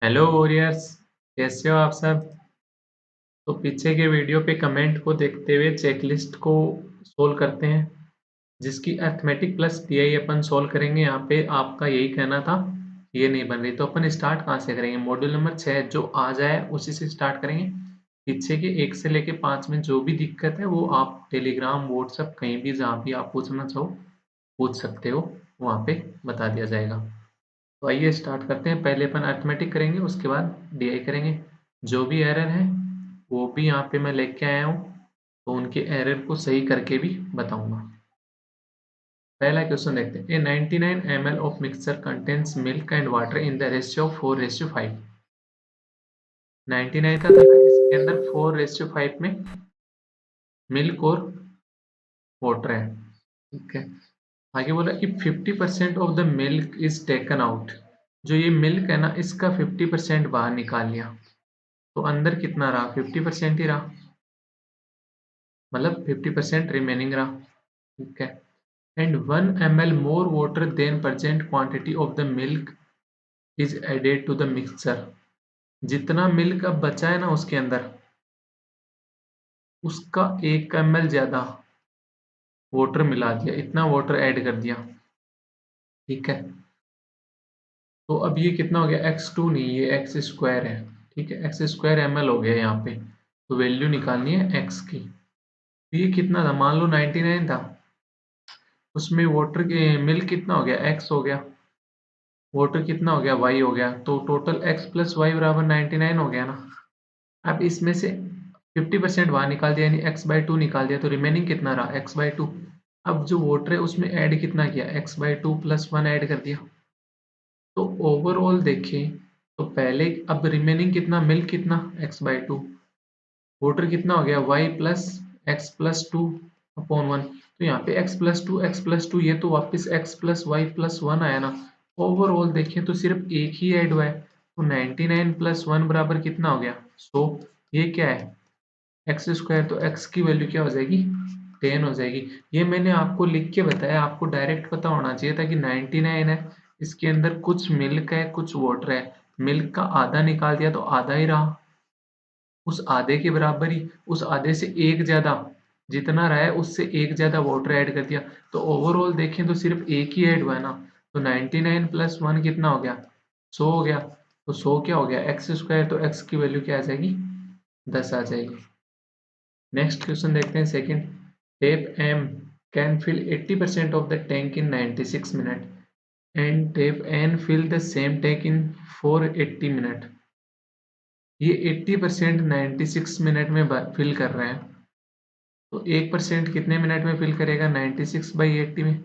Hello warriors, कैसे हो आप सब। तो पीछे के वीडियो पे कमेंट को देखते हुए चेकलिस्ट को सोल्व करते हैं, जिसकी अर्थमेटिक प्लस टीआई अपन सोल्व करेंगे। यहाँ पे आपका यही कहना था, ये नहीं बन रही, तो अपन स्टार्ट कहाँ से करेंगे। मॉड्यूल नंबर 6 जो आ जाए उसी से स्टार्ट करेंगे। पीछे के 1 से लेके 5 में जो भी दिक्कत है वो आप टेलीग्राम, व्हाट्सएप, कहीं भी जहाँ भी आप पूछना चाहो पूछ सकते हो, वहाँ पे बता दिया जाएगा। तो आइए स्टार्ट करते हैं। पहले अपन अर्थमेटिक करेंगे, उसके बाद डीआई करेंगे। जो भी एरर है वो भी यहाँ पे मैं लेके आया हूँ, तो उनके एरर को सही करके भी बताऊंगा। पहला क्वेश्चन देखते हैं। ए 99 ml of mixture contains milk and water in the ratio 4:5। 99 का था, इसके अंदर 4:5 में मिल्क और वाटर है। ठीक है, आगे बोला कि 50% of the milk is taken out. जो ये मिल्क है ना, इसका 50% बाहर निकाल लिया, तो अंदर कितना रहा, 50% ही रहा, मतलब 50% रिमेनिंग रहा। ठीक है, and 1 ml more water than present quantity of the milk is added to the mixture. जितना मिल्क अब बचा है ना उसके अंदर, उसका 1 ml ज्यादा वाटर मिला दिया, इतना वाटर ऐड कर दिया। ठीक है, तो अब ये कितना हो गया, x2 नहीं, ये एक्स स्क्वायर है। ठीक है, एक्स स्क्वायर ml हो गया यहाँ पे, तो वैल्यू निकालनी है x की। तो ये कितना था, मान लो 99 था, उसमें वाटर के मिल्क कितना हो गया, x हो गया, वाटर कितना हो गया, y हो गया, तो टोटल x प्लस वाई बराबर 99 हो गया ना। अब इसमें से 50% बाहर निकाल दिया, यानी x/2 निकाल दिया, तो रिमेनिंग कितना रहा, x/2। अब जो वाटर है उसमें ऐड कितना किया, x/2 प्लस 1 ऐड कर दिया। तो ओवरऑल देखें तो पहले अब रिमेनिंग कितना, मिल्क कितना, x/2, वाटर कितना हो गया, y plus X plus two upon one. तो यहाँ पे x+2 ये तो वापस x plus Y plus one आया ना। ओवरऑल देखें तो सिर्फ एक ही ऐड हुआ है, तो 99 प्लस वन बराबर कितना हो गया, 100। ये क्या है, एक्स स्क्वायर, तो x की वैल्यू क्या हो जाएगी, 10 हो जाएगी। ये मैंने आपको लिख के बताया, आपको डायरेक्ट पता होना चाहिए था कि 99 है, इसके अंदर कुछ मिल्क है कुछ वाटर है, मिल्क का आधा निकाल दिया तो आधा ही रहा, उस आधे के बराबर ही, उस आधे से एक ज्यादा, जितना रहा है उससे एक ज्यादा वाटर ऐड कर दिया। तो ओवरऑल देखें तो सिर्फ एक ही ऐड हुआ है ना, तो 99 प्लस 1 कितना हो गया, 100 हो गया। तो 100 क्या हो गया, एक्स स्क्वायर, तो एक्स की वैल्यू क्या आ जाएगी, 10 आ जाएगी। नेक्स्ट क्वेश्चन देखते हैं second. Tap M can fill 80% of the tank in 96 minute and tap N fill the same tank in 480 minute. ये 80% 96 मिनट में फिल कर रहे हैं, तो 1% कितने मिनट में फिल करेगा, 96/80 में।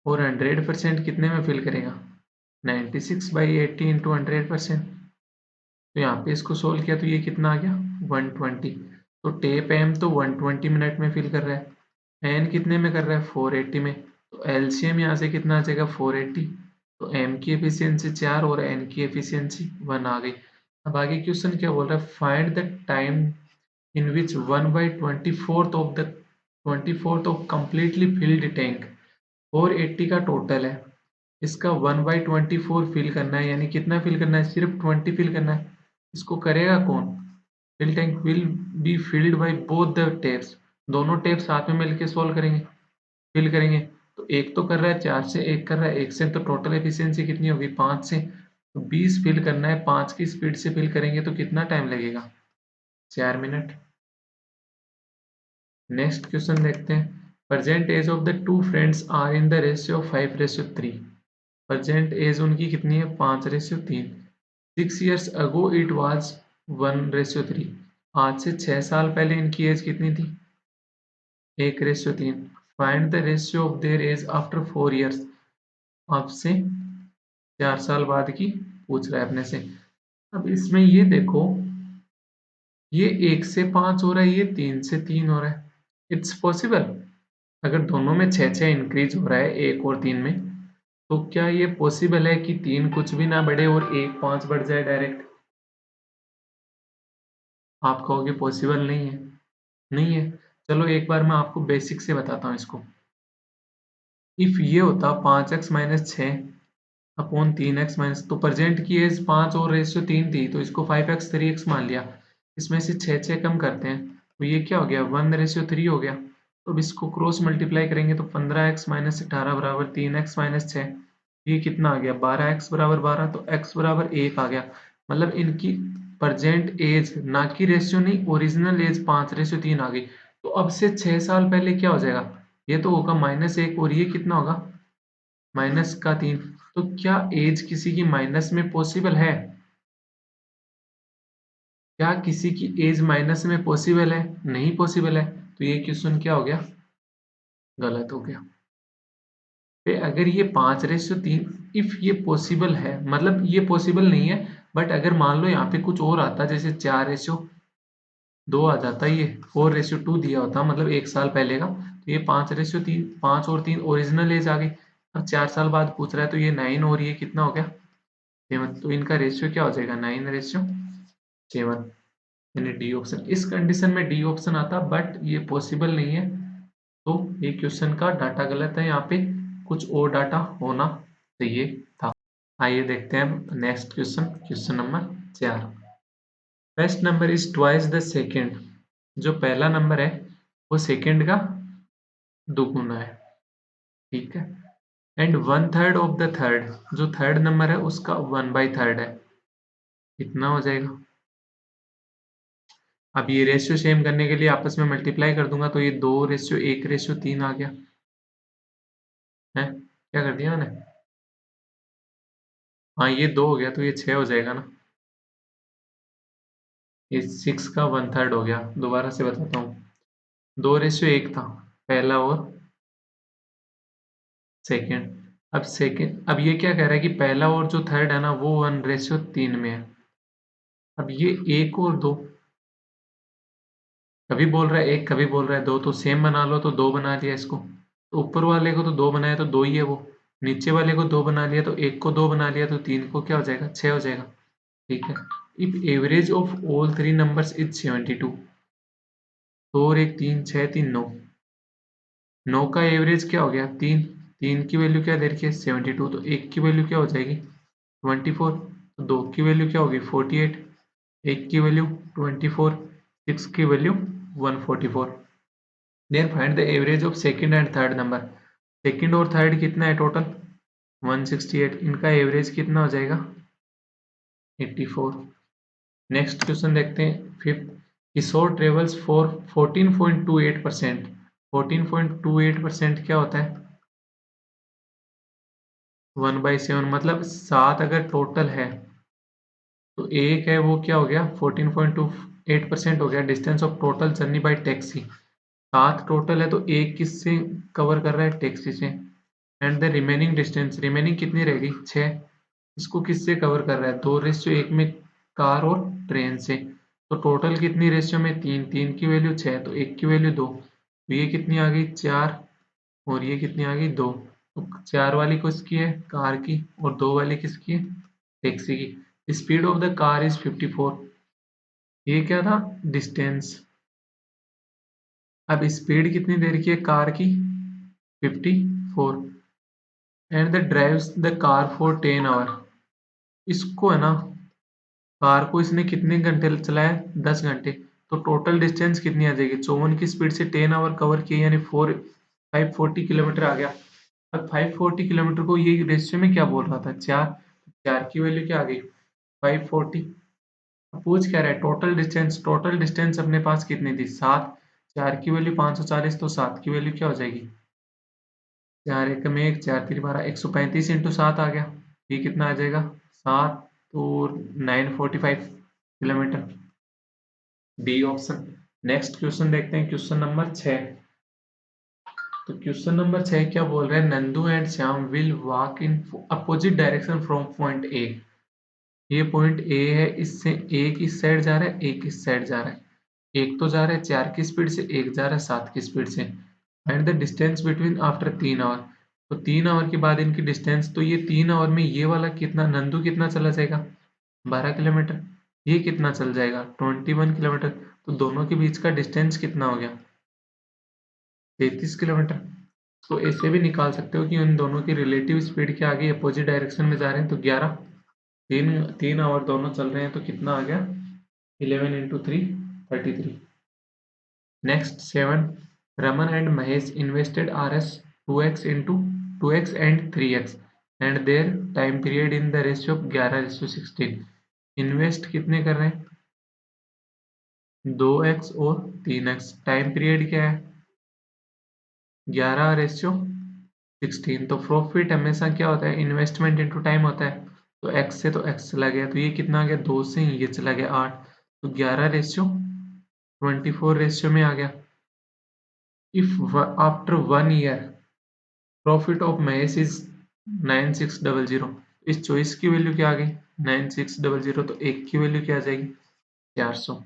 और 100% कितने में फिल करेगा, 96/80 इंटू 100%। तो यहाँ पे इसको सोल्व किया तो ये कितना आ गया, 120। तो टेप एम तो 120 मिनट में फिल कर रहा है, एन कितने में कर रहा है, 480 में। तो एलसीएम यहाँ से कितना आ जाएगा, 480। तो एम की एफिशिएंसी 4 और एन की एफिशिएंसी 1 आ गई। अब आगे क्वेश्चन क्या बोल रहा है, find the time in which 1/24th of the 24th of completely filled tank 480 का टोटल है, इसका 1/24 फिल करना है, यानी कितना फिल करना है, सिर्फ 20 फिल करना है। इसको करेगा कौन, fill tank will be filled by both the taps. दोनों टेप साथ में मिलके सोल्व करेंगे, फिल करेंगे। तो एक तो कर रहा है 4 से, एक कर रहा है 1 से, तो टोटल एफिशिएंसी कितनी होगी, 5 से। तो 20 फिल करना है, 5 की स्पीड से फिल करेंगे तो कितना टाइम लगेगा, 4 मिनट। नेक्स्ट क्वेश्चन देखते हैं। Present age of the two friends are in the ratio 5:3। Present age उनकी कितनी है, 5:3। 6 years ago इट वाज 1:3। आज से 6 साल पहले इनकी एज कितनी थी, 1:3। Find the ratio of their age after 4 years। अब से 4 साल बाद की पूछ रहा है अपने से। अब इसमें ये देखो, ये 1 से 5 हो रहा है, ये 3 से 3 हो रहा है। इट्स पॉसिबल, अगर दोनों में 6 इंक्रीज हो रहा है, 1 और 3 में, तो क्या ये पॉसिबल है कि 3 कुछ भी ना बढ़े और 1 5 बढ़ जाए डायरेक्ट। आप कहोगे पॉसिबल नहीं है, नहीं है। चलो एक बार मैं आपको बेसिक से बताता हूँ इसको। इफ ये होता 5x - 6 अपॉन 3x माइनस, तो प्रेजेंट की एज 5 और रेशियो 3 थी, तो इसको 5x 3x मान लिया। इसमें से 6 कम करते हैं, तो ये क्या हो गया, 1:3 हो गया। तो अब इसको क्रॉस मल्टीप्लाई करेंगे तो 15x माइनस 18 बराबर 3x माइनस 6। ये कितना आ गया, 12x बराबर 12, तो x बराबर 1 आ गया। मतलब इनकी प्रेजेंट एज, ना कि रेशियो नहीं, ओरिजिनल एज 5:3 आ गई। तो अब से 6 साल पहले क्या हो जाएगा, ये तो होगा -1 और ये कितना होगा, -3। तो क्या एज किसी की माइनस में पॉसिबल है, क्या किसी की एज माइनस में पॉसिबल है, नहीं पॉसिबल है। तो ये क्वेश्चन क्या हो गया, गलत हो गया। पे अगर ये 5:3, इफ ये पॉसिबल है, मतलब ये पॉसिबल नहीं है, बट अगर मान लो यहाँ पे कुछ और आता, जैसे 4:2 आ जाता, ये 4:2 दिया होता, मतलब 1 साल पहले का, तो ये 5:3, 5 और 3 ओरिजिनल एज आ गई। अब 4 साल बाद पूछ रहा है, तो ये 9 और ये कितना हो गया, 7। तो इनका रेशियो क्या हो जाएगा, 9:7, यानी डी ऑप्शन। इस कंडीशन में डी ऑप्शन आता, बट ये पॉसिबल नहीं है। तो ये क्वेश्चन का डाटा गलत है, यहाँ पे कुछ और डाटा होना चाहिए था। आइए देखते हैं next question, question number 4। First number is twice the second. जो पहला नंबर है वो सेकेंड का दोगुना है, ठीक है। एंड 1/3 ऑफ द थर्ड, जो थर्ड नंबर है उसका 1/3 है, कितना हो जाएगा। अब ये रेशियो सेम करने के लिए आपस में मल्टीप्लाई कर दूंगा, तो ये 2:1:3 आ गया है, क्या कर दिया मैंने, हाँ ये 2 हो गया, तो ये 6 हो जाएगा ना। ये 6 का 1/3 हो गया। दोबारा से बताता हूँ, 2:1 था पहला और सेकंड। अब ये क्या कह रहा है कि पहला और जो थर्ड है ना वो 1:3 में है। अब ये 1 और 2, कभी बोल रहा है 1, कभी बोल रहा है 2, तो सेम बना लो, तो 2 बना लिया इसको। तो ऊपर वाले को तो 2 बनाया, तो 2 ही है वो। नीचे वाले को 2 बना लिया, तो 1 को 2 बना लिया, तो 3 को क्या हो जाएगा, 6 हो जाएगा, ठीक है। If average of all three numbers is 72, 2 और 1 3, 6 3 9, 9 का एवरेज क्या हो गया, 3, 3 की वैल्यू क्या दे रखी है 72, तो 1 की वैल्यू क्या हो जाएगी 24, तो 2 की वैल्यू क्या होगी 48, 1 की वैल्यू 24, 6 की value 144। Then find the average of second and third number. Second और थर्ड कितना है टोटल 168, इनका एवरेज कितना हो जाएगा 84। नेक्स्ट क्वेश्चन देखते हैं फिफ्थ। Kishore travels for 14.28%। 14.28% क्या होता है, 1/7, मतलब 7 अगर टोटल है तो एक है वो क्या हो गया 14.28% हो गया distance of total journey bye taxi. 7 total है तो एक किससे कवर कर रहा है, टैक्सी से। And the remaining distance, remaining कितनी रहेगी 6, इसको किससे कवर कर रहा है 2:1 में, कार और ट्रेन से। तो टोटल कितनी रेशियो में 3, 3 की वैल्यू 6, तो 1 की वैल्यू 2, तो ये कितनी आ गई 4, और ये कितनी आ गई 2। तो 4 वाली किसकी है, कार की, और 2 वाली किसकी है, टैक्सी की। Speed of the car is 54, ये क्या था डिस्टेंस। अब स्पीड कितनी देर की है कार की 54, and the drives the car for 10 hour. इसको है ना, कार को इसने कितने घंटे चलाया 10 घंटे, तो टोटल डिस्टेंस कितनी आ जाएगी 54 की स्पीड से 10 आवर कवर किए, यानी 540 किलोमीटर आ गया। अब 540 किलोमीटर को ये रेशियो में क्या बोल रहा था 4, 4 की वैल्यू क्या आ गई 540। अब पूछ क्या रहा है टोटल डिस्टेंस, टोटल डिस्टेंस अपने पास कितनी थी 7, 4 की वैल्यू 540, तो 7 की वैल्यू क्या हो जाएगी 4 एक में 1, 4 3 12, 135 इंटू 7 आ गया, ये कितना आ जाएगा 7 और 945 kilometre, D option. Next question देखते हैं, क्वेश्चन नंबर 6। तो क्वेश्चन नंबर 6 क्या बोल रहे हैं, Nandu and Shyam will walk in opposite direction from point A. ये पॉइंट ए है, इससे एक इस साइड जा रहा है, एक इस साइड जा रहा है। एक तो जा रहा है 4 की स्पीड से, एक जा रहा है 7 की स्पीड से। Find the distance between after 3 hour. तो 3 आवर के बाद इनकी डिस्टेंस, तो ये 3 आवर में ये वाला कितना, नंदू कितना चला जाएगा 12 किलोमीटर, ये कितना चल जाएगा 21 किलोमीटर। तो दोनों के बीच का डिस्टेंस कितना हो गया 33 किलोमीटर। तो ऐसे भी निकाल सकते हो कि उन दोनों की रिलेटिव स्पीड क्या आ गई, अपोजिट डायरेक्शन में जा रहे हैं, तो 11, तीन तीन आवर दोनों चल रहे हैं, तो कितना आ गया 11 into 3 33। Next 7, Raman and Mahesh invested RS 2x into 2x and 3x and their time period in the ratio of 11:16। Invest कितने कर रहे हैं, 2x और 3x, टाइम पीरियड क्या है 11:16। तो प्रॉफिट हमेशा क्या होता है, इन्वेस्टमेंट इनटू टाइम होता है, तो x से तो x चला गया, तो ये कितना आ गया, 2 से ये चला गया 8, तो 11:24 रेशियो में आ गया। If after 1 year profit of Mahesh is 9600, इस चॉइस की वैल्यू क्या आ गई 9600, तो एक की वैल्यू क्या आ जाएगी 400।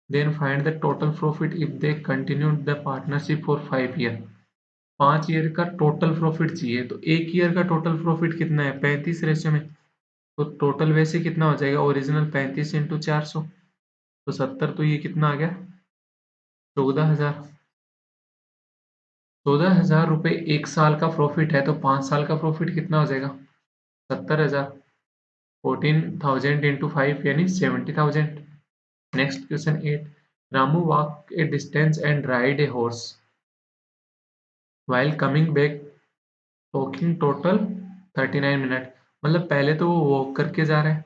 Then find the total profit if they continued the partnership for 5 year. 5 year का टोटल प्रॉफिट चाहिए, तो एक ईयर का टोटल प्रॉफिट कितना है 35 रेशियो में, तो टोटल वैसे कितना हो जाएगा, ओरिजिनल 35 इंटू 400, तो 70, तो ये कितना आ गया 14,000। 14,000 रुपये एक साल का प्रॉफिट है, तो 5 साल का प्रॉफिट कितना हो जाएगा 70,000। 14,000 इंटू 5 यानी 70,000। Next question 8, Ramu walk A distance and ride a horse while coming back talking total 39 minute. मतलब पहले तो वो वॉक करके जा रहा है,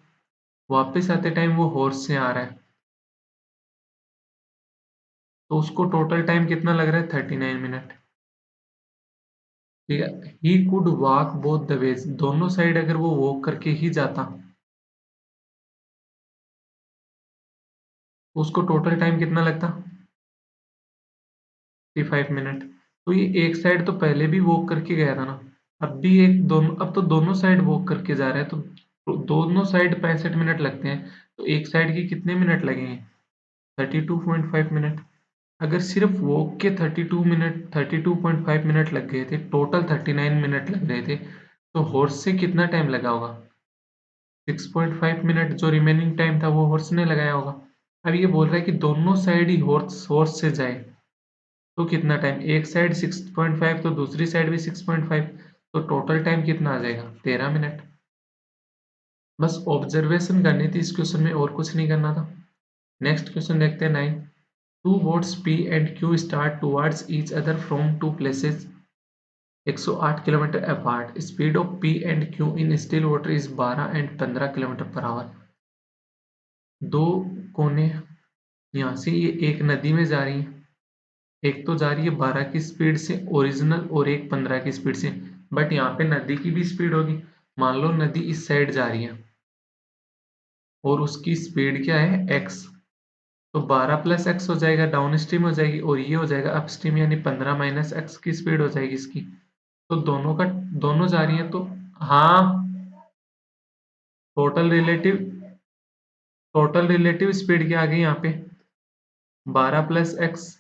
वापस आते टाइम वो हॉर्स से आ रहा है, तो उसको टोटल टाइम कितना लग रहा है 39 मिनट। ठीक है, he could walk both the ways, दोनों साइड अगर वो वॉक करके ही जाता तो उसको टोटल टाइम कितना लगता 55 मिनट। तो ये एक साइड तो पहले भी वॉक करके गया था ना, अब भी एक दोनों, अब तो दोनों साइड वॉक करके जा रहे हैं, तो दोनों साइड 65 मिनट लगते हैं, तो एक साइड के कितने मिनट लगेंगे 32.5 मिनट। अगर सिर्फ वॉक के 32.5 मिनट लग गए थे, टोटल 39 मिनट लग रहे थे, तो हॉर्स से कितना टाइम लगा होगा 6.5 मिनट, जो रिमेनिंग टाइम था वो हॉर्स ने लगाया होगा। अब ये बोल रहा है कि दोनों साइड ही हॉर्स हॉर्स से जाए, तो कितना टाइम, एक साइड 6.5 तो दूसरी साइड भी 6.5, तो टोटल टाइम कितना आ जाएगा 13 मिनट। बस ऑब्जर्वेशन करनी थी इस क्वेश्चन में, और कुछ नहीं करना था। नेक्स्ट क्वेश्चन देखते हैं 9, two boats P and Q start towards each other from two places 108 kilometre apart, speed of P and Q in still water is 12 and 15 kilometre per hour. दो कोने यहाँ से ये एक नदी में जा रही है, एक तो जा रही है 12 की स्पीड से ओरिजिनल और एक 15 की स्पीड से, बट यहाँ पे नदी की भी स्पीड होगी। मान लो नदी इस साइड जा रही है और उसकी स्पीड क्या है x, तो 12 प्लस एक्स हो जाएगा डाउन स्ट्रीम हो जाएगी, और ये हो जाएगा अप स्ट्रीम, यानी 15 माइनस एक्स की स्पीड हो जाएगी इसकी। तो दोनों जा रही है, तो हाँ, total relative total relative speed क्या आ गई यहाँ पे 12 plus X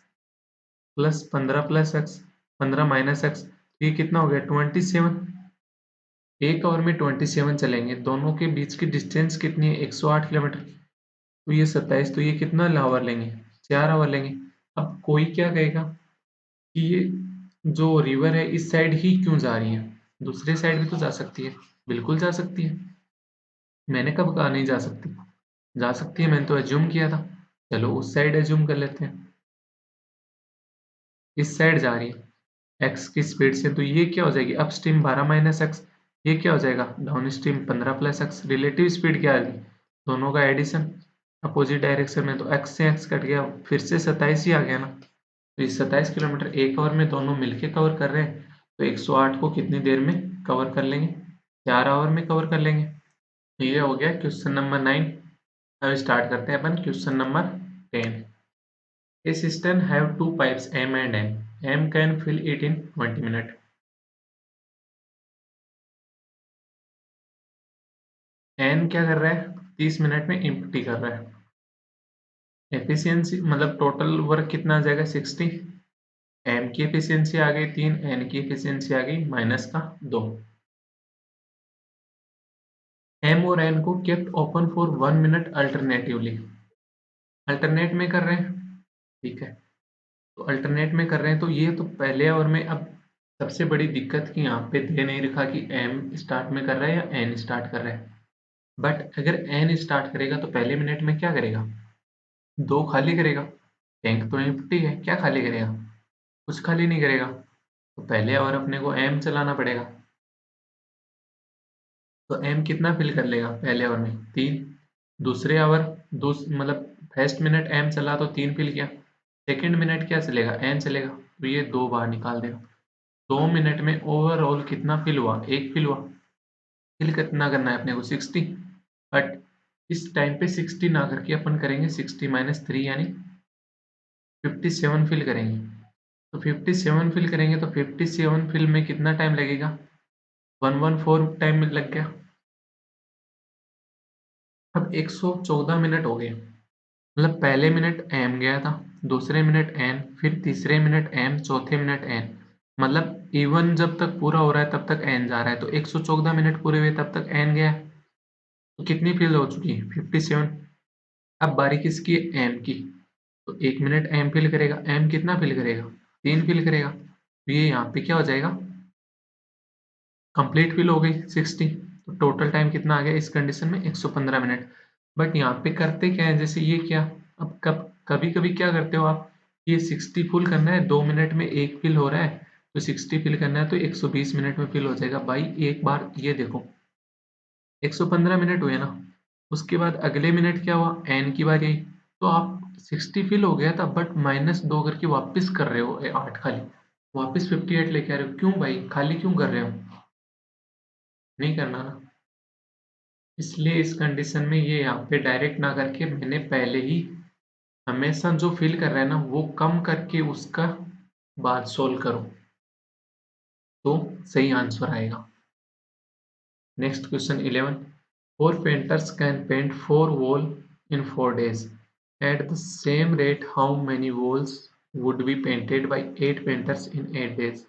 plus 15 plus x 15 minus x, ये कितना हो गया 27। एक आवर में 27 चलेंगे, दोनों के बीच की डिस्टेंस कितनी है 108 किलोमीटर, तो ये 27, तो ये कितना आवर लेंगे 4 आवर लेंगे। अब कोई क्या कहेगा कि ये जो रिवर है इस साइड ही क्यों जा रही है, दूसरे साइड भी तो जा सकती है, बिल्कुल जा सकती है, मैंने कब कहा नहीं जा सकती, जा सकती है, मैंने तो एज्यूम किया था, चलो उस साइड एज्यूम कर लेते हैं, इस साइड जा रही है एक्स की स्पीड से, तो ये क्या हो जाएगी अप स्ट्रीम 12 माइनस एक्स, ये क्या हो जाएगा down stream 15 plus x, relative speed क्या आ गई दोनों का एडिशन अपोजिट डायरेक्शन में, तो एक्स से एक्स कट गया, फिर से 27 ही आ गया ना, तो ये 27 किलोमीटर एक आवर में दोनों मिलके कवर कर रहे हैं, तो 108 को कितनी देर में कवर कर लेंगे 4 आवर में कवर कर लेंगे। ये हो गया क्वेश्चन नंबर 9। अब स्टार्ट करते हैं अपन question number 10। A cistern have two pipes M and N. M can fill it in 20 minutes. N क्या कर रहा है 30 मिनट में इम्प्टी कर रहा है। एफिशिएंसी मतलब टोटल वर्क कितना आ जाएगा 60। M की एफिशिएंसी आ गई 3, N की एफिशिएंसी आ गई -2। M और N को kept open for 1 minute alternatively, alternate में कर रहे हैं, ठीक है, तो अल्टरनेट में कर रहे हैं, तो ये तो पहले आवर में, अब सबसे बड़ी दिक्कत कि यहाँ पे दे नहीं रखा कि एम स्टार्ट में कर रहा है या एन स्टार्ट कर रहा है। बट अगर एन स्टार्ट करेगा तो पहले मिनट में क्या करेगा? 2 खाली करेगा। टैंक तो एम्प्टी है, क्या खाली करेगा? कुछ खाली नहीं करेगा। तो पहले और अपने को एम चलाना पड़ेगा। तो एम कितना फिल कर लेगा पहले आवर में? 3। दूसरे आवर मतलब फर्स्ट मिनट एम चला तो 3 फिल किया। सेकंड मिनट क्या चलेगा? एन चलेगा, तो ये 2 बाहर निकाल देगा। 2 मिनट में ओवरऑल कितना फिल हुआ? 1 फिल हुआ। फिल कितना करना है अपने को? 60। बट इस टाइम पे 60 ना करके अपन करेंगे 60 माइनस 3 यानी 57 फिल करेंगे। तो 57 फिल करेंगे तो 57 फिल में कितना टाइम लगेगा? 114 टाइम में लग गया। अब 114 मिनट हो गए। मतलब पहले मिनट एम गया था, दूसरे मिनट एन, फिर तीसरे मिनट एम, चौथे मिनट एन। मतलब इवन जब तक पूरा हो रहा है तब तक एन जा रहा है। तो 114 मिनट पूरे हुए तब तक एन गया। तो कितनी फिल हो चुकी है? 57। अब बारी किसकी है? एम की। तो 1 मिनट एम फिल करेगा। एम कितना फिल करेगा? 3 फिल करेगा। तो ये यहाँ पे क्या हो जाएगा? कंप्लीट फिल हो गई 60। तो टोटल टाइम कितना आ गया इस कंडीशन में? 115 मिनट। बट यहाँ पे करते क्या है, जैसे ये क्या, अब कभी कभी क्या करते हो आप, ये 60 फुल करना है, 2 मिनट में एक फिल हो रहा है, तो 60 फिल करना है तो 120 मिनट में फिल हो जाएगा। भाई एक बार ये देखो, 115 मिनट हुए ना, उसके बाद अगले मिनट क्या हुआ? एन की बारी आई। तो आप 60 फिल हो गया था बट -2 करके वापस कर रहे हो 8 खाली, वापस 58 लेके आ रहे हो। क्यों भाई, खाली क्यों कर रहे हो? नहीं करना ना। इसलिए इस कंडीशन में ये यहाँ पे डायरेक्ट ना करके मैंने पहले ही हमेशा जो फिल कर रहा है ना वो कम करके उसका बाद सोल्व करो, तो सही आंसर आएगा। Next question 11। Four painters can paint 4 wall in 4 days at the same rate, how many walls would be painted by 8 painters in 8 days?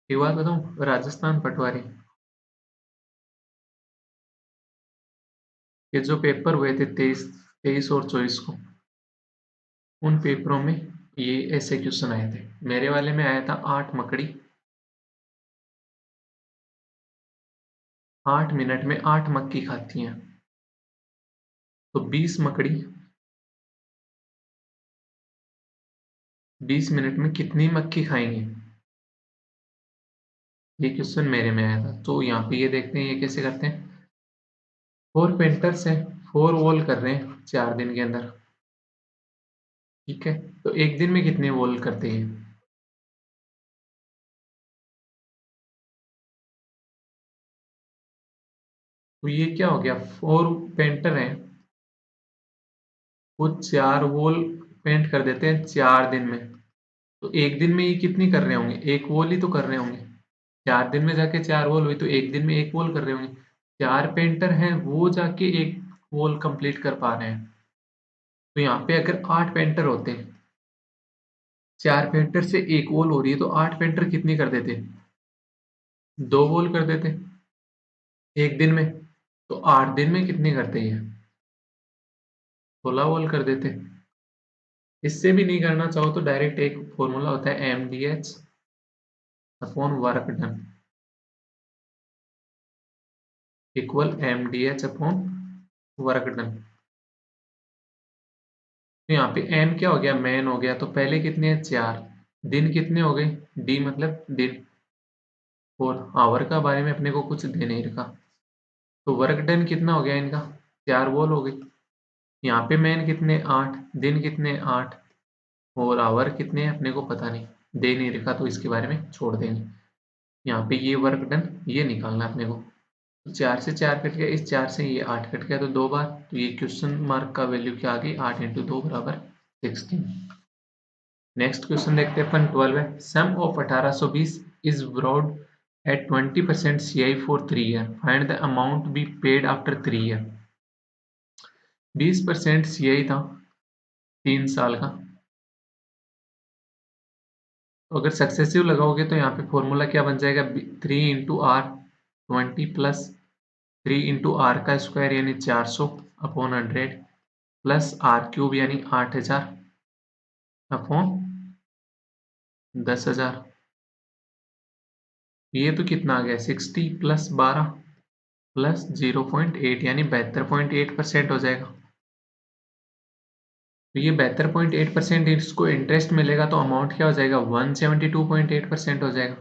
एक बात बताऊं, राजस्थान पटवारी के जो पेपर हुए थे 23 और 24 को, उन पेपरों में ये ऐसे क्वेश्चन आए थे। मेरे वाले में आया था 8 मकड़ी, 8 मिनट में 8 मक्खी खाती हैं। तो 20 मकड़ी 20 मिनट में कितनी मक्खी खाएंगे? ये क्वेश्चन मेरे में आया था। तो यहाँ पे ये देखते हैं ये कैसे करते हैं। 4 पेंटर्स हैं, 4 वॉल कर रहे हैं 4 दिन के अंदर। ठीक है, तो एक दिन में कितने वॉल करते हैं? तो ये क्या हो गया, 4 पेंटर हैं, वो 4 वॉल पेंट कर देते हैं 4 दिन में। तो एक दिन में ये कितनी कर रहे होंगे? एक वॉल ही तो कर रहे होंगे। 4 दिन में जाके 4 वॉल हुई, तो एक दिन में एक वॉल कर रहे होंगे। 4 पेंटर हैं, वो जाके एक वॉल कंप्लीट कर पा रहे हैं। तो यहाँ पे अगर 8 पेंटर होते, 4 पेंटर से एक वॉल हो रही है, तो 8 पेंटर कितनी कर देते? 2 वॉल कर देते एक दिन में। तो 8 दिन में कितनी करते ये? 16 वॉल कर देते। इससे भी नहीं करना चाहो तो डायरेक्ट एक फॉर्मूला होता है, MDH upon work done equal MDH upon work done. तो यहाँ पे M क्या हो गया? मैन हो गया। तो पहले कितने हैं? 4। दिन कितने हो गए? D मतलब दिन। और आवर का बारे में अपने को कुछ दे नहीं रखा। तो वर्क डन कितना हो गया इनका? 4 वॉल हो गई। यहाँ पे मैन कितने? 8। दिन कितने? 8। और आवर कितने हैं अपने को पता नहीं, दे नहीं रखा, तो इसके बारे में छोड़ देंगे। यहाँ पे ये वर्क डन ये निकालना है अपने को। तो 4 से 4 कट गया, इस 4 से ये 8 कट गया, तो 2 बार। तो ये क्वेश्चन मार्क का वैल्यू क्या आ गई? 8 इंटू 2 बराबर 16। नेक्स्ट क्वेश्चन देखते हैं अपन 12 है। Sum of 1820 is borrowed at 20% CI for 3 year, find the amount be paid after 3 year. 20% CI था 3 साल का। तो अगर सक्सेसिव लगाओगे तो यहाँ पे फॉर्मूला क्या बन जाएगा? 3 into R 20 plus 3 into R का स्क्वायर यानी 400 अपॉन 100 प्लस R³ यानी 8000 अपॉन 10,000। ये तो कितना आ गया 60 प्लस 12 प्लस 0.8 यानी 72.8% हो जाएगा। तो ये 72.8% इसको इंटरेस्ट मिलेगा तो अमाउंट क्या हो जाएगा 172.8% हो जाएगा।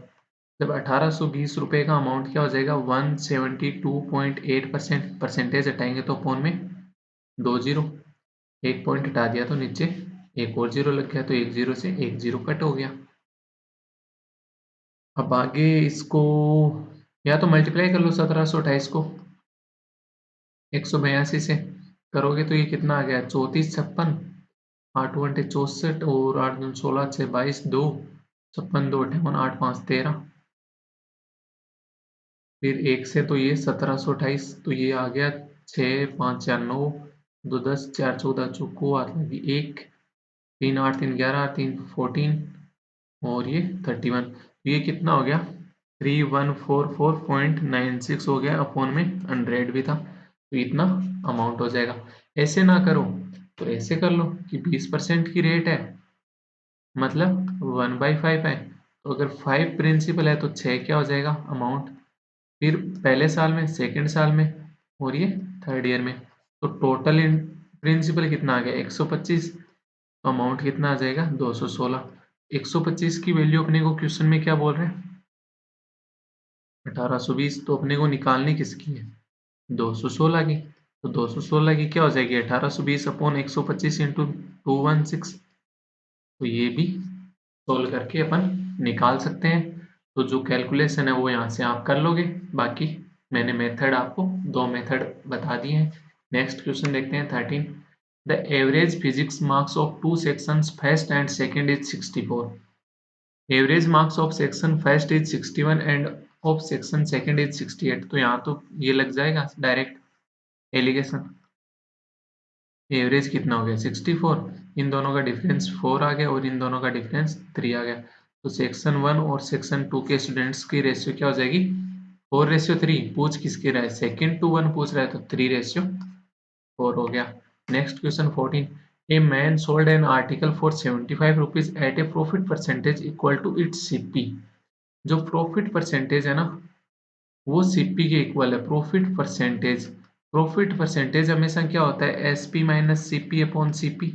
जब 1820 रुपये का अमाउंट क्या हो जाएगा 172.8%। परसेंटेज हटाएंगे तो अपॉन में 2 जीरो, एक पॉइंट हटा दिया तो नीचे एक और जीरो लग गया तो एक जीरो से एक जीरो कट हो गया। अब आगे इसको या तो मल्टीप्लाई कर लो 1728 को 182 से करोगे तो ये कितना आ गया 3456, 8 × 64 और 8 दूनी 16, 6 22, 2 56, 2 58, 8 5 13। फिर एक से तो ये 1728 तो ये आ गया 6 5 4 9, 2 10, 4 14 चौको हाथ लगी 1, 3 8 3 11, 3 14 और ये 31। ये कितना हो गया 3144.96 हो गया अपॉन में 100 भी था तो इतना अमाउंट हो जाएगा। ऐसे ना करो तो ऐसे कर लो कि 20% की रेट है मतलब 1/5 है तो अगर 5 प्रिंसिपल है तो 6 क्या हो जाएगा अमाउंट। फिर पहले साल में सेकंड साल में और ये थर्ड ईयर में तो टोटल इन प्रिंसिपल कितना आ गया 125 तो अमाउंट कितना आ जाएगा 216। 125 की वैल्यू अपने को क्वेश्चन में क्या बोल रहे हैं 1820 तो अपने को निकालनी किसकी है 216 की। तो 216 की क्या हो जाएगी 1820 अपॉन 125 इंटू 216। तो ये भी सोल्व करके अपन निकाल सकते हैं। तो जो कैलकुलेशन है वो यहाँ से आप कर लोगे। बाकी मैंने मेथड आपको दो मेथड बता दिए हैं। नेक्स्ट क्वेश्चन देखते हैं 13। The average physics marks of two sections first and second is 64। Average marks of section first is 61 end of section second is 68। तो यहाँ तो ये लग जाएगा डायरेक्ट एलिगेशन। एवरेज कितना हो गया 64, इन दोनों का डिफरेंस 4 आ गया और इन दोनों का डिफरेंस 3 आ गया। तो सेक्शन 1 और सेक्शन 2 के स्टूडेंट्स की रेशियो क्या हो जाएगी 4:3। पूछ किसके रहा है सेकंड टू 1 पूछ रहा है तो 3:4 हो गया। Next question 14। A man sold an article for 75 rupees at a profit percentage equal to its CP. जो प्रॉफिट परसेंटेज है ना वो सीपी के इक्वल है। प्रॉफिट परसेंटेज हमेशा क्या होता है SP minus CP upon CP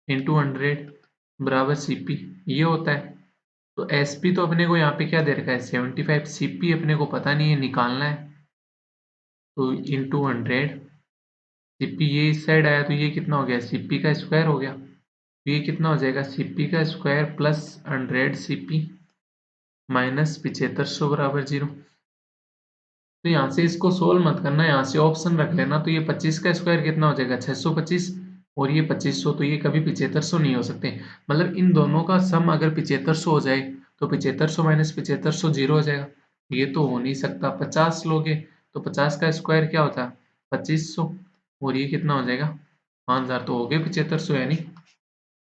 into 100 बराबर सीपी ये होता है। तो एसपी तो अपने को यहाँ पे क्या दे रखा है 75, सीपी अपने को पता नहीं है निकालना है तो इंटू 100। सीपी ये इस साइड आया तो ये कितना हो गया सीपी का स्क्वायर हो गया तो ये कितना हो जाएगा सीपी का स्क्वायर प्लस 100 सीपी माइनस 7500 बराबर 0। तो यहाँ से इसको सोल्व मत करना, यहाँ से ऑप्शन रख लेना। तो ये 25 का स्क्वायर कितना हो जाएगा 625 और ये 2500 तो ये कभी 7500 नहीं हो सकते। मतलब इन दोनों का सम अगर 7500 हो जाए तो 7500 माइनस 7500 0 हो जाएगा। ये तो हो नहीं सकता। 50 लोगे तो 50 का स्क्वायर क्या होता है 2500 और ये कितना हो जाएगा 5000 तो हो गए 7500 यानी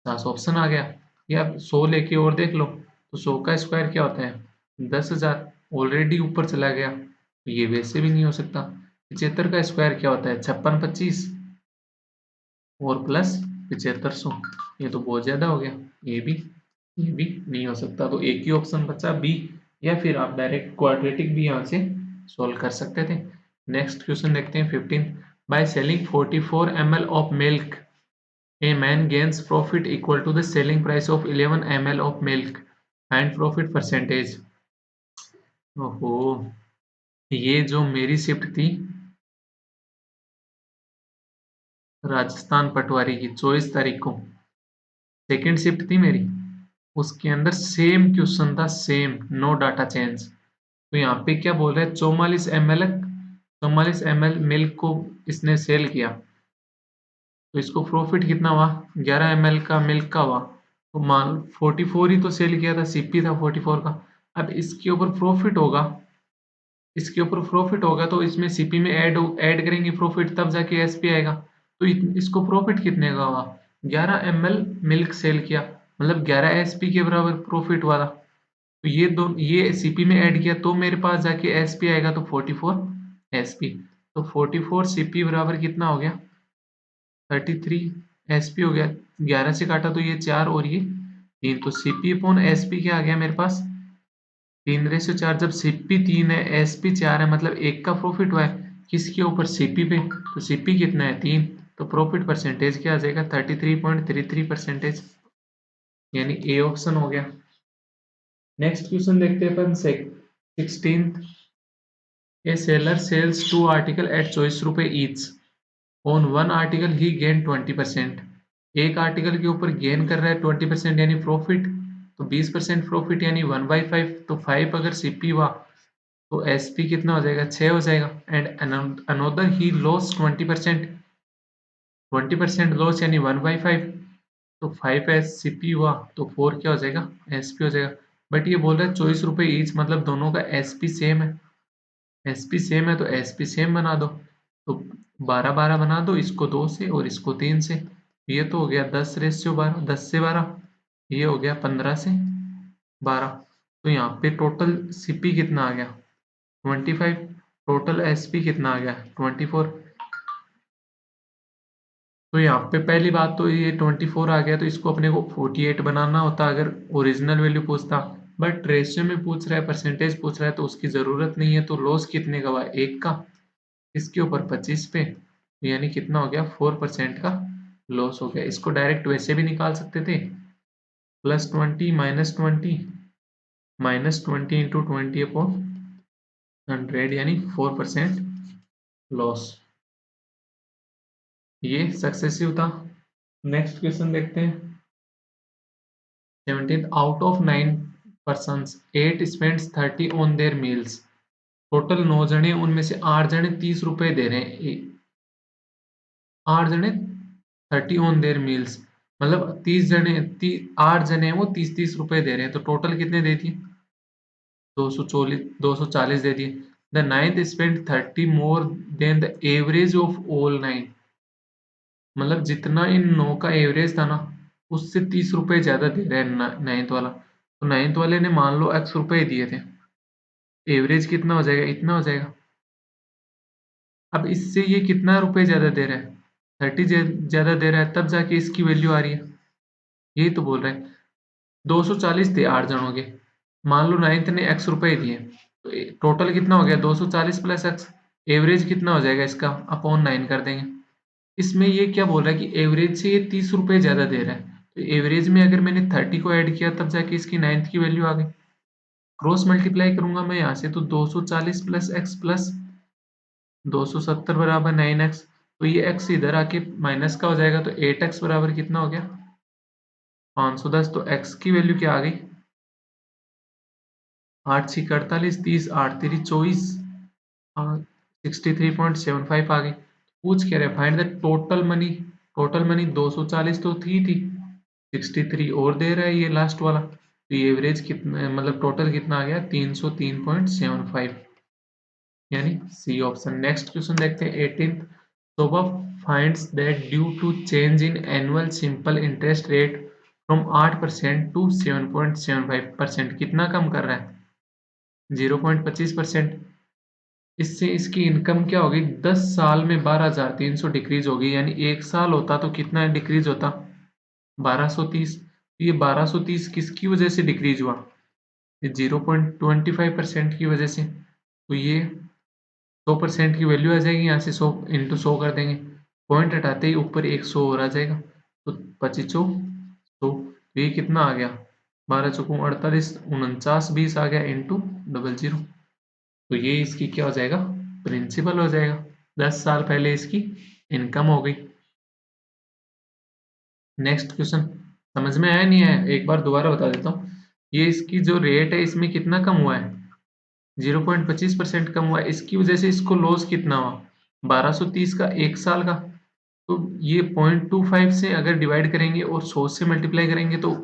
50 ऑप्शन आ गया। या 100 लेके और देख लो तो 100 का स्क्वायर क्या होता है 10,000 ऑलरेडी ऊपर चला गया तो ये वैसे भी नहीं हो सकता। 75 का स्क्वायर क्या होता है 5625 और प्लस 7500 ये तो बहुत ज्यादा हो गया। ये भी नहीं हो सकता। तो एक ही ऑप्शन बचा बी या फिर आप डायरेक्ट क्वाड्रेटिक भी यहाँ से सॉल्व कर सकते थे। नेक्स्ट क्वेश्चन देखते हैं 15। By selling 44 ml of milk a man gains profit equal to the selling price of 11 ml of milk and profit percentage। ओहो ये जो मेरी शिफ्ट थी राजस्थान पटवारी की 24 तारीख को सेकंड शिफ्ट थी मेरी, उसके अंदर सेम क्वेश्चन था सेम नो डाटा चेंज। तो यहाँ पे क्या बोल रहा है 44 ml मिल्क को इसने सेल किया तो इसको प्रॉफिट कितना हुआ 11 ml का मिल्क का हुआ तो मान 44 ही तो सेल किया था सीपी था 44 का। अब इसके ऊपर प्रॉफिट होगा तो इसमें सीपी में ऐड करेंगे प्रॉफिट तब जाके एसपी आएगा। तो इसको प्रॉफिट कितने का हुआ 11 ml मिल्क सेल किया मतलब 11 एसपी के बराबर प्रॉफिट हुआ था। तो ये सीपी में ऐड किया तो मेरे पास जाके एसपी आएगा तो 44 एसपी। तो 44 सीपी बराबर कितना हो गया 33 एसपी हो गया। 11 से काटा तो ये 4 और ये 3 तो सीपी अपॉन एसपी क्या आ गया मेरे पास 3:4 जब सीपी 3 है, एसपी 4 है, मतलब एक का प्रॉफिट हुआ है किसके ऊपर, सीपी पे। तो सीपी कितना है 3, तो प्रॉफिट परसेंटेज क्या आ जाएगा 33.33%, यानी ए ऑप्शन हो गया। नेक्स्ट क्वेश्चन देखते हैं अपन 16th। ए सेलर सेल्स 2 आर्टिकल एट 24 रुपए each, on one article he gain 20%। एक आर्टिकल के ऊपर गेन कर रहा है 20% यानी प्रॉफिट, तो 20% प्रॉफिट यानी 1/5, तो 5 अगर सीपी हुआ तो एसपी कितना हो जाएगा 6 हो जाएगा। And another he loss 20%, 20% loss यानी 1/5, तो 5 एस सीपी हुआ तो 4 क्या हो जाएगा एसपी हो जाएगा। बट ये बोल रहा है 24 रुपए ईच, मतलब दोनों का एसपी सेम है, एसपी सेम है तो एसपी सेम बना दो। तो 12-12 बना दो, इसको 2 से और इसको 3 से। ये तो हो गया 10:12, 10 से 12, ये हो गया 15 से 12। तो यहाँ पे टोटल सीपी कितना आ गया 25, टोटल एसपी कितना आ गया 24। तो यहाँ पे पहली बात तो ये 24 आ गया, तो इसको अपने को 48 बनाना होता अगर ओरिजिनल वैल्यू पूछता। बट रेशियो में पूछ रहा है, परसेंटेज पूछ रहा है, तो उसकी ज़रूरत नहीं है। तो लॉस कितने का हुआ एक का, इसके ऊपर 25 पे, यानी कितना हो गया 4% का लॉस हो गया। इसको डायरेक्ट वैसे भी निकाल सकते थे, +20 -20, -20 इंटू 20/100, यानी 4% लॉस। ये सक्सेसिव था। नेक्स्ट क्वेश्चन देखते हैं 17th। Out of 9 persons 8 spends 30 on their meals। Total 9 जने, उनमें से 8 जने 30 रुपए दे रहे हैं, 8 जने 30 ऑन देयर मील्स, मतलब 30 जने 8 जने हैं वो 30-30 रुपए दे रहे हैं, तो टोटल कितने दे दिए 240 दे दिए। The ninth spend 30 more than the average of all 9, मतलब जितना इन 9 का एवरेज था ना उससे 30 रुपए ज्यादा दे रहा है नाइन्थ वाला। तो नाइन्थ वाले ने मान लो x रुपए दिए थे, एवरेज कितना हो जाएगा इतना हो जाएगा। अब इससे ये कितना रुपए ज्यादा दे रहा है 30 ज्यादा दे रहा है, तब जाके इसकी वैल्यू आ रही है। यही तो बोल रहे हैं 240 थे 8 जनों के, मान लो नाइन्थ ने x रुपए दिए, तो टोटल कितना हो गया 240 प्लस x, एवरेज कितना हो जाएगा इसका अपॉन 9 कर देंगे। इसमें ये क्या बोल रहा है कि एवरेज से ये 30 रुपए ज्यादा दे रहा है, तो एवरेज में अगर मैंने 30 को ऐड किया तब जाके इसकी नाइन्थ की वैल्यू आ गई। क्रॉस मल्टीप्लाई करूंगा मैं यहाँ से, तो 240 प्लस एक्स प्लस 270 बराबर 9x, तो ये x इधर आके माइनस का हो जाएगा, तो 8x बराबर कितना हो गया 510। तो x की वैल्यू क्या आ गई 8 6 48, 30 8 3 24, 63.75 आ गई। पूछ कह रहे find the total money, total money 240 तो थी 63 और दे रहा है ये लास्ट वाला, तो ये एवरेज कितना मतलब टोटल कितना आ गया 303.75, यानी सी ऑप्शन। नेक्स्ट क्वेश्चन देखते हैं 18th। Shobha finds that due to change in annual simple interest rate from 8% to 7.75%, कितना कम कर रहा है 0.25%। इससे इसकी इनकम क्या होगी 10 साल में 12,300 डिक्रीज होगी, यानी एक साल होता तो कितना डिक्रीज होता 1230। ये 1230 किसकी वजह से डिक्रीज हुआ, ये 0.25% की वजह से। तो ये 100% की वैल्यू आ जाएगी, यहाँ से 100 इंटू 100 कर देंगे, पॉइंट हटाते ही ऊपर एक 100 और आ जाएगा, तो 25 100, तो ये कितना आ गया 12 चौको 48, 49 20 आ गया इंटू 00। तो ये इसकी क्या हो जाएगा प्रिंसिपल हो जाएगा, 10 साल पहले इसकी इनकम हो गई। नेक्स्ट क्वेश्चन समझ में आया नहीं आया, एक बार दोबारा बता देता हूँ। ये इसकी जो रेट है इसमें कितना कम हुआ है 0.25% कम हुआ है, इसकी वजह से इसको लॉस कितना हुआ 1230 का एक साल का। तो ये 0.25 से अगर डिवाइड करेंगे और 100 से मल्टीप्लाई करेंगे तो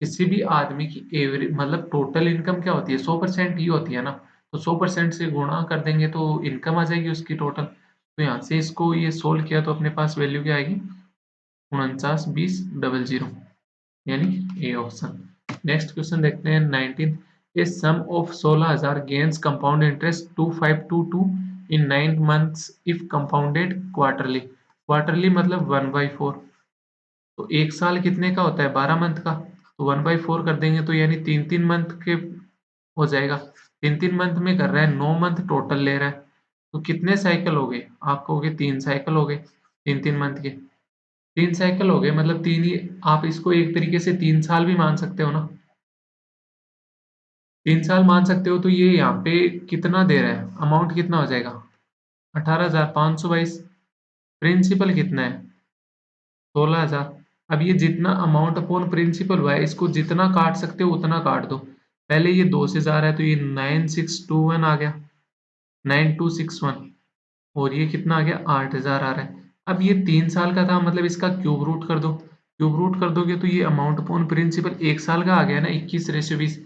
किसी भी आदमी की एवरेज मतलब टोटल इनकम क्या होती है 100% ही होती है ना, तो 100% से गुणा कर देंगे तो इनकम आ जाएगी उसकी टोटल। तो यहाँ से इसको ये सोल्व किया तो अपने पास वैल्यू क्या आएगी 49 20 00, यानी ए ऑप्शन। नेक्स्ट क्वेश्चन देखते हैं 19। A sum of 16,000 gains compound interest 2522 in 9 months if compounded quarterly, quarterly मतलब 1/4, तो एक साल कितने का होता है 12 मंथ का, तो 1/4 कर देंगे तो यानी 3-3 मंथ के हो जाएगा। 3-3 मंथ में कर रहा है, 9 मंथ टोटल ले रहा है। तो कितने साइकिल हो गए? आप कहोगे 3 साइकिल हो गए 3-3 मंथ के। 3 साइकिल हो गए मतलब 3 ही, आप इसको एक तरीके से 3 साल भी मान सकते हो ना। 3 साल मान सकते हो तो ये यहाँ पे कितना दे रहा है? अमाउंट कितना हो जाएगा? 18,522। प्रिंसिपल कितना है? 16,000। अब ये जितना अमाउंट अपॉन प्रिंसिपल हुआ है इसको जितना काट सकते हो उतना काट दो। पहले ये 2 से जा रहा है तो ये 9621 आ गया, 9261। और ये कितना आ गया? 8,000 आ रहा है। अब ये 3 साल का था मतलब इसका क्यूब रूट कर दो। क्यूब रूट कर दोगे तो ये अमाउंट अपॉन प्रिंसिपल 1 साल का आ गया ना, 21/20।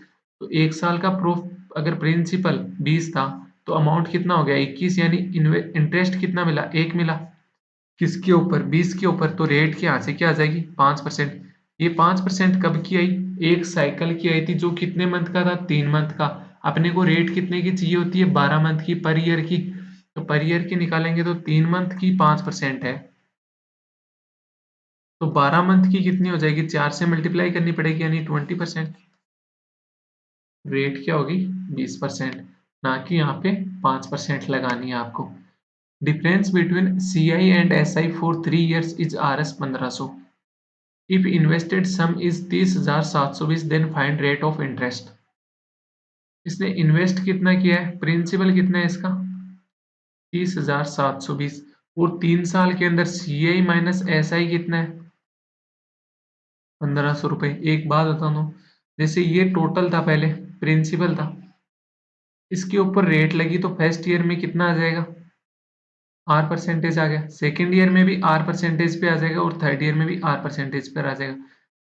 तो 1 साल का प्रूफ अगर प्रिंसिपल 20 था तो अमाउंट कितना हो गया? 21, यानी इंटरेस्ट कितना मिला? 1 मिला। किसके ऊपर? 20 के ऊपर। तो रेट की यहाँ से क्या आ जाएगी? 5%। ये 5% कब की आई? एक साइकिल की आई थी जो कितने मंथ का था? 3 मंथ का। अपने को रेट कितने की चाहिए होती है? 12 मंथ की पर ईयर की। तो पर ईयर की निकालेंगे तो 3 मंथ की 5% है, तो 12 मंथ की कितनी हो जाएगी? 4 से मल्टीप्लाई करनी पड़ेगी यानी 20%। रेट क्या होगी? 20%। ना कि यहाँ पे 5% लगानी है आपको। Difference between CI and SI for 3 years is Rs 1500। If invested sum is 30,720 then find rate of interest. इसने इन्वेस्ट कितना किया है? प्रिंसिपल कितना है इसका? 30,720। और 3 साल के अंदर CI माइनस SI कितना है? 1500 रुपये। एक बात बता दो, जैसे ये टोटल था पहले, प्रिंसिपल था, इसके ऊपर रेट लगी तो फर्स्ट ईयर में कितना आ जाएगा? आर परसेंटेज आ गया। सेकेंड ईयर में भी आर परसेंटेज पे आ जाएगा और थर्ड ईयर में भी आर परसेंटेज पर आ जाएगा।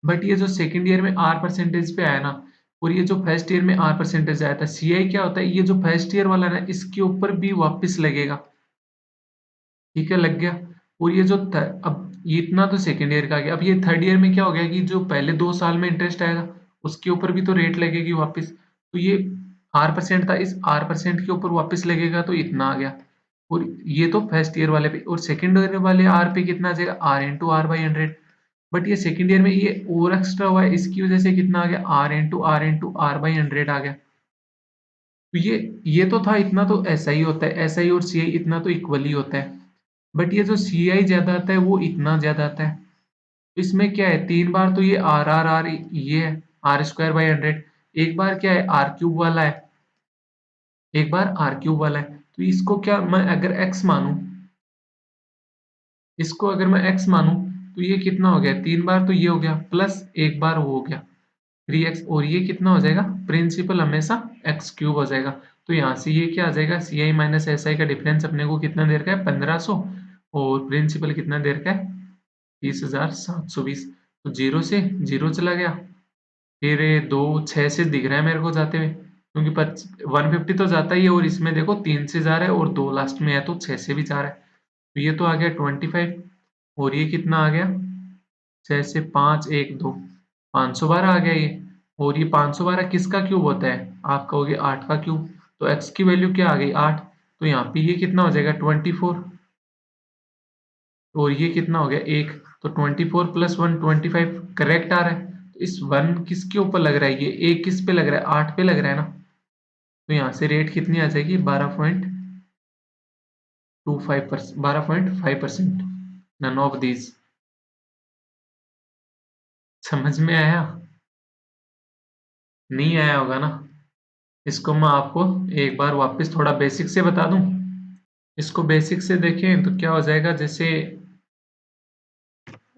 बट ये जो सेकेंड ईयर में आर परसेंटेज पे आया ना, और ये जो फर्स्ट ईयर में आर परसेंटेज आया था, CI क्या होता है? ये जो फर्स्ट ईयर वाला ना इसके ऊपर भी वापस लगेगा। ठीक है, लग गया। और ये जो अब ये इतना तो सेकेंड ईयर का आ गया। अब ये थर्ड ईयर में क्या हो गया कि जो पहले 2 साल में इंटरेस्ट आएगा उसके ऊपर भी तो रेट लगेगी वापस। तो ये आर परसेंट था, इस आर परसेंट के ऊपर वापस लगेगा तो इतना आ गया। और ये तो फर्स्ट ईयर वाले पे, और सेकेंड ईयर वाले आर पे कितना आ जाएगा? R into R by 100। But ये सेकेंड ईयर में ये और एक्स्ट्रा हुआ है, इसकी वजह से कितना आ गया? आर इंटू आर बाई 100 आ गया। तो ये तो था, इतना तो ऐसा ही होता है, SI और CI इतना तो इक्वल ही होता है। बट ये जो CI ज्यादा आता है वो इतना ज्यादा आता है। इसमें क्या है? 3 बार तो ये आर आर आर ये है, R² by 100। एक बार क्या है? आर क्यूब वाला है, एक बार आर क्यूब वाला है। तो इसको क्या मैं अगर x मानूं, इसको अगर मैं x मानूं तो ये कितना हो गया? 3 बार तो ये हो गया प्लस एक बार वो हो गया 3x। और ये कितना हो जाएगा? प्रिंसिपल हमेशा x³ हो जाएगा। तो यहाँ से ये क्या आ जाएगा? CI माइनस SI का डिफरेंस अपने को कितना दे रखा है? 1500। और प्रिंसिपल कितना दे रखा है? 30,720। तो जीरो से जीरो चला गया, फिर ये दो 6 से दिख रहा है मेरे को जाते हुए, क्योंकि 150 तो जाता ही है, और इसमें देखो 3 से जा रहा है और 2 लास्ट में है तो 6 से भी जा रहा है। तो ये तो आ गया 25। और ये कितना आ गया? 6 से 5 1 2, 512 आ गया ये। और ये 512 किसका क्यूब होता है? आप कहोगे 8 का क्यूब। तो x की वैल्यू क्या आ गई? 8। तो यहाँ पे ये कितना हो जाएगा? 24। और ये कितना हो गया? 1। तो 24 प्लस 1 25 करेक्ट आ रहा है। तो इस 1 किसके ऊपर लग रहा है? ये 1 किस पे लग रहा है? 8 पे लग रहा है ना। तो यहाँ से रेट कितनी आ जाएगी? 12.25%, 12.5%। None of these. समझ में आया? नहीं आया होगा ना। इसको मैं आपको एक बार वापस थोड़ा बेसिक से बता दूं। इसको बेसिक से देखें तो क्या हो जाएगा? जैसे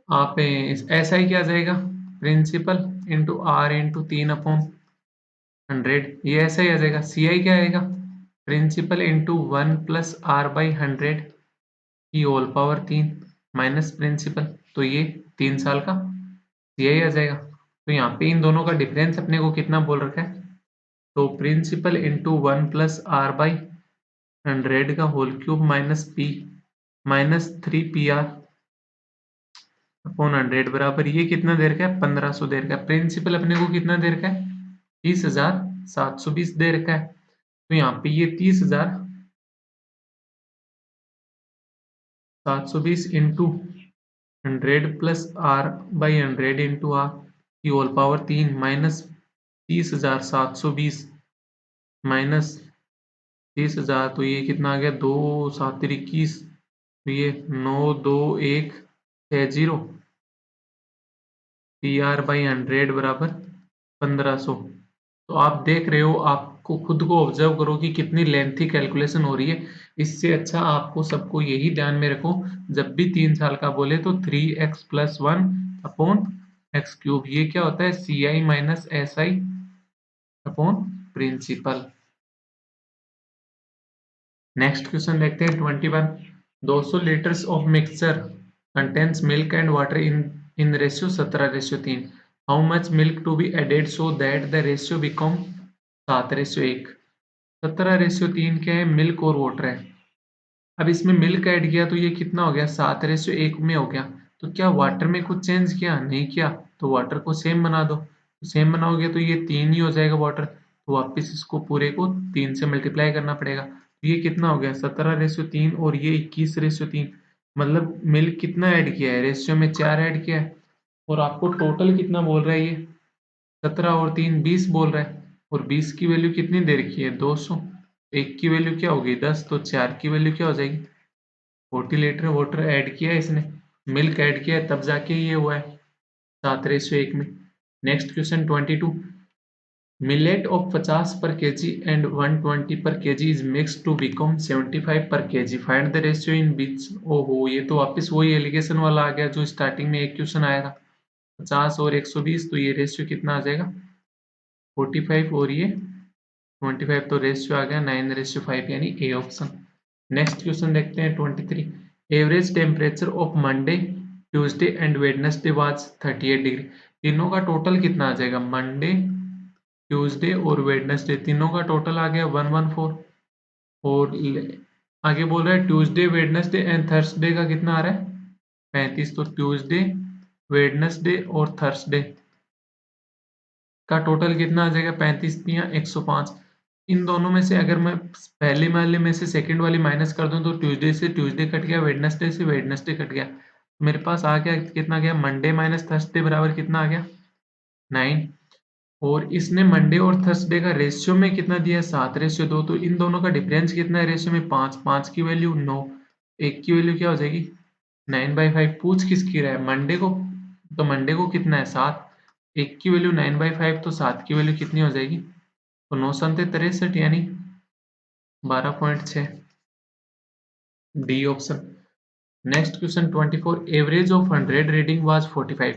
आप ऐसा ही क्या जाएगा? प्रिंसिपल इंटू आर इंटू 3/100, ये ऐसा ही आ जाएगा। CI क्या आएगा? प्रिंसिपल इंटू 1 + R/100 की होल पावर 3 माइनस प्रिंसिपल। तो ये 3 साल का CI आ जाएगा। तो यहाँ पे इन दोनों का डिफरेंस अपने को कितना बोल रखा है? तो प्रिंसिपल इंटू 1 + R/100 का whole cube minus P minus 3PR upon 100 बराबर ये कितना दे रखा है? 1500 दे रखा है। प्रिंसिपल अपने को कितना दे रखा है? 30,720 दे रखा है। तो यहाँ पे ये 30,720 इंटू 100 + R/100 इंटू आर की होल पावर 3 माइनस 30,720 माइनस 30,000, तो ये कितना आ गया, 2 7 21, तो ये 9 2 1 6 0, PR/100 बराबर 1500। तो आप देख रहे हो, आपको खुद को ऑब्जर्व करो कि कितनी लेंथी कैलकुलेशन हो रही है। इससे अच्छा आपको सबको यही ध्यान में रखो, जब भी 3 साल का बोले तो 3x+1/x³ ये क्या होता है, CI minus SI upon principal. Next question देखते हैं 21। 200 litres of mixture contains milk and water in ratio 17:3। How much milk to be added so that the ratio become 7:1। 17:3 क्या है, मिल्क और वाटर है। अब इसमें मिल्क ऐड किया तो ये कितना हो गया, 7:1 में हो गया। तो क्या वाटर में कुछ चेंज किया, नहीं किया, तो वाटर को सेम बना दो। सेम बनाओगे तो ये 3 ही हो जाएगा वाटर, तो वापस इसको पूरे को 3 से मल्टीप्लाई करना पड़ेगा। तो ये कितना हो गया, 17:3 और ये 21:3। मतलब मिल्क कितना ऐड किया है, रेशियो में 4 ऐड किया है। और आपको टोटल कितना बोल रहा है, ये 17 और 3 20 बोल रहा है। और 20 की वैल्यू कितनी दे रखी है, 200। एक की वैल्यू क्या होगी, 10, तो 4 की वैल्यू क्या हो जाएगी, 40 लीटर वाटर ऐड किया है इसने, मिल्क ऐड किया है, तब जाके ये हुआ है 7:1 में। Next question 22। मिलेट ऑफ 50 पर KG and 120 per kg is mix to become 75 per kg, find the ratio in बीच। ओहो, ये तो वापस वही एलिगेशन वाला आ गया जो स्टार्टिंग में एक क्वेश्चन आया था। 50 और 120, तो ये रेशियो कितना आ जाएगा, 45, और ये 25, तो रेशियो आ गया 9:5, यानी ए ऑप्शन। नेक्स्ट क्वेश्चन देखते हैं 23। Average temperature of Monday Tuesday and Wednesday was 38 degree. तीनों का टोटल कितना आ जाएगा, मंडे ट्यूसडे और वेडनेसडे तीनों का टोटल आ गया 114। और आगे बोल रहा है ट्यूसडे वेडनेसडे एंड थर्सडे का कितना आ रहा है, 35। तो ट्यूसडे वेडनेसडे और थर्सडे का टोटल कितना आ जाएगा, 35×105। इन दोनों में से अगर मैं पहले वाले में से सेकंड वाली माइनस कर दूं तो ट्यूसडे से ट्यूसडे कट गया, वेडनेसडे से वेडनेसडे कट गया। मेरे पास आ गया कितना, गया मंडे माइनस थर्सडे बराबर कितना आ गया, 9। और इसने मंडे और थर्सडे का रेशियो में कितना दिया है, 7:2। तो इन दोनों का डिफरेंस कितना है रेशियो में, 5। 5 की वैल्यू 9, एक की वैल्यू क्या हो जाएगी, 9/5। पूछ किसकी रहा है, मंडे को। तो मंडे को कितना है, 7। एक की वैल्यू 9/5, तो 7 की वैल्यू कितनी हो जाएगी, तो 9×7 = 63, यानी 12.6, D option. Next question 24। Average of 100 reading was 45।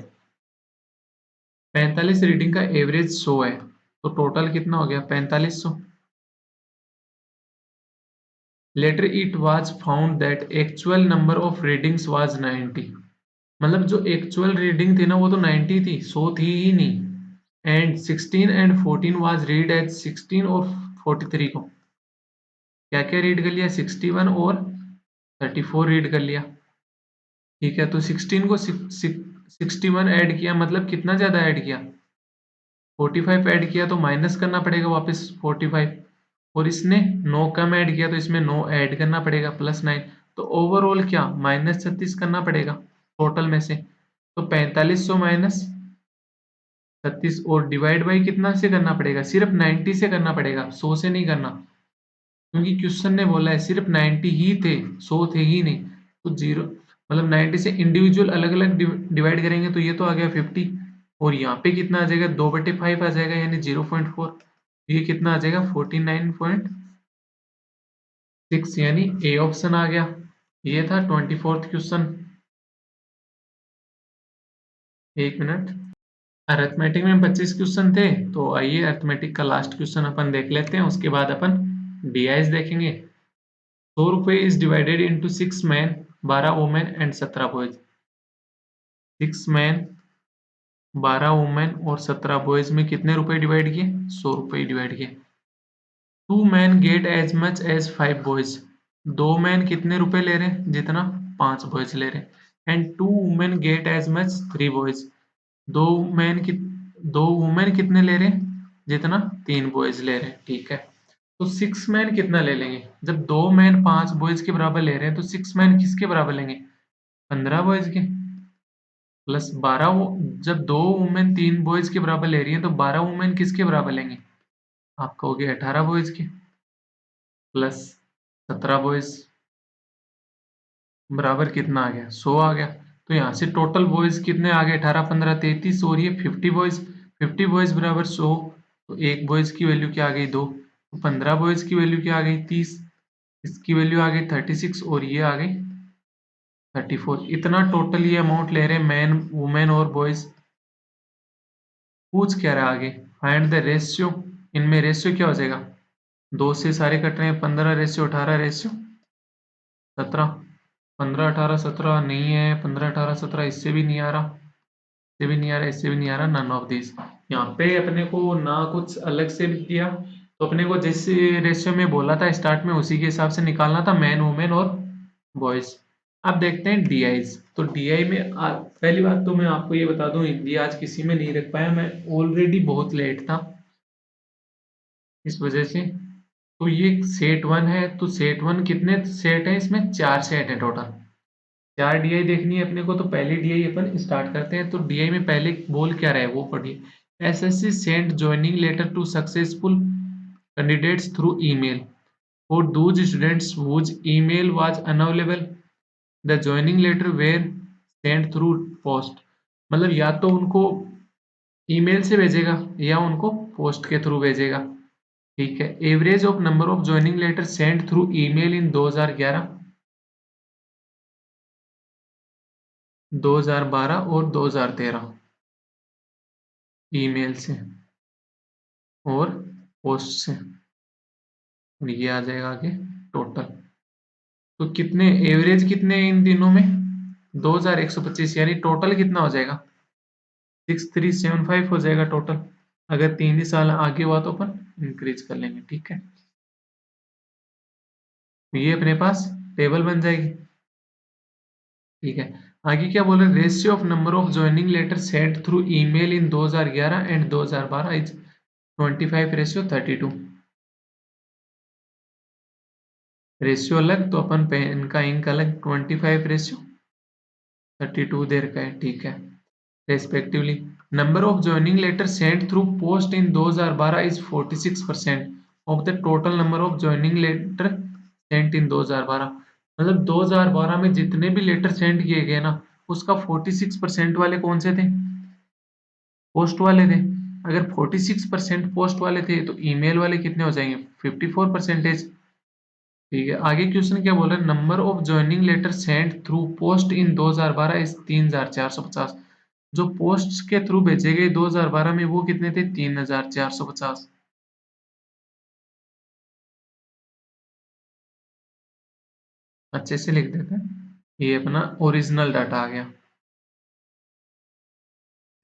45 reading का एवरेज 100 है, तो टोटल कितना हो गया, 4500। Later it was found that actual number of readings was 90। मतलब जो एक्चुअल रीडिंग थी ना वो तो 90 थी, 100 थी ही नहीं। And 16 and 14 was read as 16 और 43 को क्या क्या रीड कर लिया, 61 और 34 रीड कर लिया। ठीक है, तो 16 को 61 ऐड किया, मतलब कितना ज्यादा ऐड किया, 45 ऐड किया, तो माइनस करना पड़ेगा वापस 45। और इसने 9 कम ऐड किया तो इसमें 9 ऐड करना पड़ेगा, +9। तो ओवरऑल क्या, -36 करना पड़ेगा टोटल में से। तो 4500 माइनस 36 और डिवाइड बाई कितना से करना पड़ेगा, सिर्फ 90 से करना पड़ेगा, 100 से नहीं करना, क्योंकि क्वेश्चन ने बोला है सिर्फ 90 ही थे, 100 थे ही नहीं। तो जीरो, मतलब 90 से इंडिविजुअल अलग अलग डिवाइड करेंगे तो ये तो आ गया 50। और यहाँ पे कितना आ जाएगा, 2/5 आ जाएगा, यानी 0.4। ये कितना आ जाएगा, 49.6, यानी ए ऑप्शन आ गया। ये था 24th क्वेश्चन। एक मिनट। अरिथमेटिक में 25 क्वेश्चन थे, तो आइए अरिथमेटिक का लास्ट क्वेश्चन अपन देख लेते हैं, उसके बाद अपन डीआईज देखेंगे। 100 रुपये is divided into 6 man, 12 women and 17 boys. 6 man, 12 women और 17 बॉयज में कितने रुपए डिवाइड किए, 100 रुपये डिवाइड किए। 2 man get as much as 5 boys. 2 man कितने रुपए ले रहे हैं, जितना 5 बॉयज ले रहे हैं। And 2 women get as much 3 boys. दो मैन कि 2 वुमेन कितने ले रहे हैं, जितना 3 बॉयज ले रहे हैं। ठीक है, तो 6 मैन कितना ले लेंगे, जब 2 मैन 5 बॉयज के बराबर ले रहे हैं तो 6 मैन किसके बराबर लेंगे, 15 बॉयज के, प्लस 12। जब 2 वुमेन 3 बॉयज के बराबर ले रही है तो 12 वुमेन किसके बराबर लेंगे, आपका हो गया 18 बॉयज के प्लस 17 बॉयज बराबर कितना आ गया 100 आ गया। तो यहाँ से टोटल बॉयज कितने आ गए 18 15 33 और ये 50 बॉयज बराबर 100। तो एक बॉयज की वैल्यू क्या आ गई 2, तो 15 बॉयज की वैल्यू क्या आ गई 30, इसकी वैल्यू आ गई 36 और ये आ गई 34। इतना टोटल ये अमाउंट ले रहे हैं मैन वुमेन और बॉयज। पूछ क्या रहा है आगे, फाइंड द रेशियो। इनमें रेशियो क्या हो जाएगा, 2 से सारे कट रहे हैं, 15 रेशियो 18 रेशियो 17, 15 18 17 नहीं है, 15 18 17 इससे भी नहीं आ रहा, इससे भी नहीं आ रहा, इससे भी नहीं आ रहा, नन ऑफ दिस। यहाँ पे अपने को ना कुछ अलग से लिख दिया, तो अपने को जिस रेशियो में बोला था स्टार्ट में उसी के हिसाब से निकालना था मैन वुमेन और बॉयज। अब देखते हैं डीआईज। तो डीआई में पहली बात तो मैं आपको ये बता दूं हिंदी आज किसी में नहीं रख पाया, मैं ऑलरेडी बहुत लेट था इस वजह से। तो ये सेट वन है, तो सेट वन कितने सेट है, इसमें 4 सेट है टोटल। 4 डीआई देखनी है अपने को, तो पहले डीआई अपन स्टार्ट करते हैं। तो डीआई में पहले बोल क्या रहा है वो पढ़िए। SSC sent joining letter to successful candidates through email for those students whose email was unavailable, the joining letter were sent through post. मतलब या तो उनको ईमेल से भेजेगा या उनको पोस्ट के थ्रू भेजेगा। ठीक है। Average of number of joining letter sent through email in 2011, 2012 और 2013 ईमेल से और पोस्ट से। और ये आ जाएगा आगे टोटल। तो कितने एवरेज कितने हैं इन तीनों में, 2125, यानी टोटल कितना हो जाएगा 6375 हो जाएगा टोटल। अगर 3 ही साल आगे हुआ तो अपन इंक्रीज कर लेंगे। ठीक है, तो ये अपने पास टेबल बन जाएगी। ठीक है, आगे क्या बोले, ratio of number of joining letter sent through email in 2011 and 2012 is 25:32। Ratio अलग तो अपन पेन का इंक अलग, 25:32 दे रखा है। ठीक है, respectively number of joining letter sent through post in 2012 is 46% of the total number of joining letter sent in 2012। मतलब 2012 में जितने भी लेटर सेंड किए गए ना, उसका 46% वाले कौन से थे, पोस्ट वाले थे। अगर 46% पोस्ट वाले थे तो ईमेल वाले कितने हो जाएंगे 54%। ठीक है, आगे क्वेश्चन क्या बोल रहा है, number of joining letter sent through post in 2012 is 3450। जो पोस्ट के थ्रू भेजे गए 2012 में वो कितने थे 3450। अच्छे से लिख देते हैं, ये अपना ओरिजिनल डाटा आ गया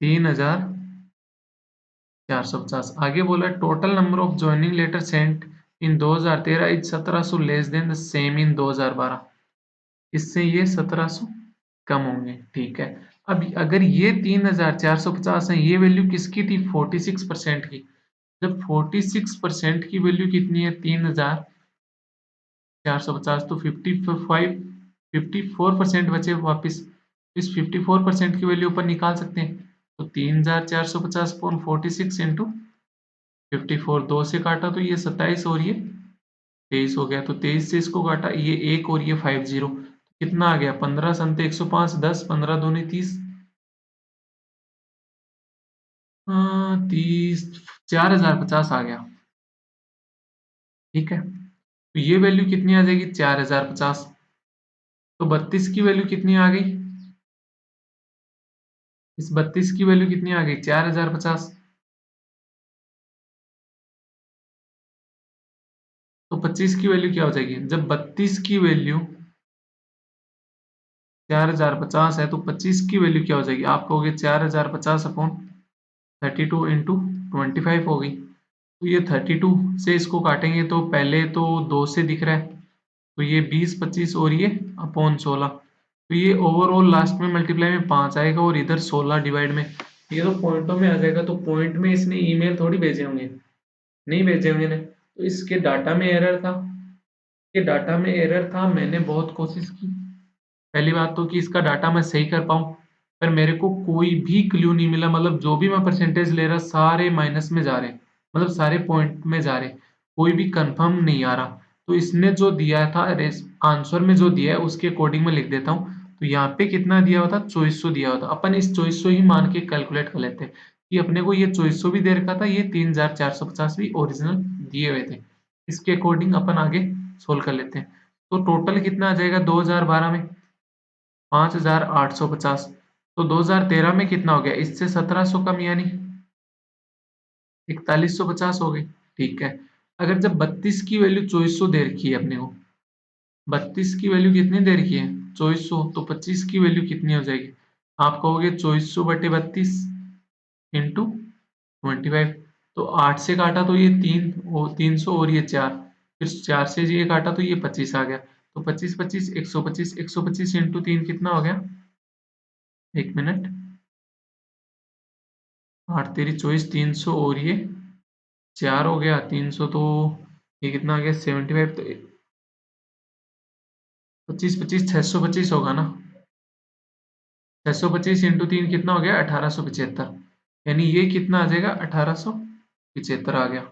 3450। आगे बोला total number of joining letter sent in 2013 is 1700 less than the same in 2012। इससे ये 1700 कम होंगे। ठीक है, अब अगर ये 3450 है, ये वैल्यू किसकी थी 46% की। जब 46% की वैल्यू कितनी है 3450, तो 54% बचे वापस। इस 54% की वैल्यू ऊपर निकाल सकते हैं। तो 3450 अपॉन 46 इंटू 54, 2 से काटा तो ये 27 और ये 23 हो गया। तो 23 से इसको काटा, ये 1 और ये 50, कितना आ गया 15 संते 105, 10 15 दूनी 30, 30 4050 आ गया। ठीक है, तो ये वैल्यू कितनी आ जाएगी 4050। तो 32 की वैल्यू कितनी आ गई, इस 32 की वैल्यू कितनी आ गई 4050। तो 25 की वैल्यू क्या हो जाएगी, जब 32 की वैल्यू 4050 है तो 25 की वैल्यू क्या हो जाएगी, आप कहोगे 4050 अपॉन 32 इंटू 25 होगी। तो ये 32 से इसको काटेंगे तो पहले तो 2 से दिख रहा है, तो ये 20 25 और ये अपॉन 16, तो ये ओवरऑल लास्ट में मल्टीप्लाई में 5 आएगा और इधर 16 डिवाइड में, ये तो पॉइंटों में आ जाएगा। तो पॉइंट में इसने ईमेल थोड़ी भेजे होंगे, नहीं भेजे होंगे ना, तो इसके डाटा में एरर था, ये डाटा में एरर था। मैंने बहुत कोशिश की पहली बात तो कि इसका डाटा मैं सही कर पाऊँ, पर मेरे को कोई भी क्लू नहीं मिला। मतलब जो भी मैं परसेंटेज ले रहा सारे माइनस में जा रहे हैं, मतलब सारे पॉइंट में जा रहे, कोई भी कंफर्म नहीं आ रहा। तो इसने जो दिया था आंसर में जो दिया है उसके अकॉर्डिंग मैं लिख देता हूँ। तो यहाँ पे कितना दिया हुआ था, 2400 दिया हुआ था। अपन इस 2400 ही मान के कैलकुलेट कर लेते हैं कि अपने को ये 2400 भी दे रखा था, ये 3450 भी ओरिजिनल दिए हुए थे। इसके अकॉर्डिंग अपन आगे सोल्व कर लेते हैं। तो टोटल कितना आ जाएगा 2012 में, 5850। तो 2013 में कितना हो गया, इससे 1700 कम यानी 4150 हो गई। ठीक है, अगर जब 32 की वैल्यू 2400 दे रखी है अपने को, 32 की वैल्यू कितनी दे रखी है 2400, तो 25 की वैल्यू कितनी हो जाएगी, आप कहोगे 2400 बटे 32 इंटू 25। तो 8 से काटा तो ये 3 और 300 और ये 4, फिर 4 से ये काटा तो ये 25 आ गया। तो 25 25 125, 125 इंटू 3 कितना हो गया, एक मिनट, 8 तेरी 24, 300 और ये 4 हो गया, 300 तो ये कितना आ गया 75। तो 25 25 625 होगा ना, 625 इंटू 3 कितना हो गया 1875। यानी ये कितना आ जाएगा 1875 आ गया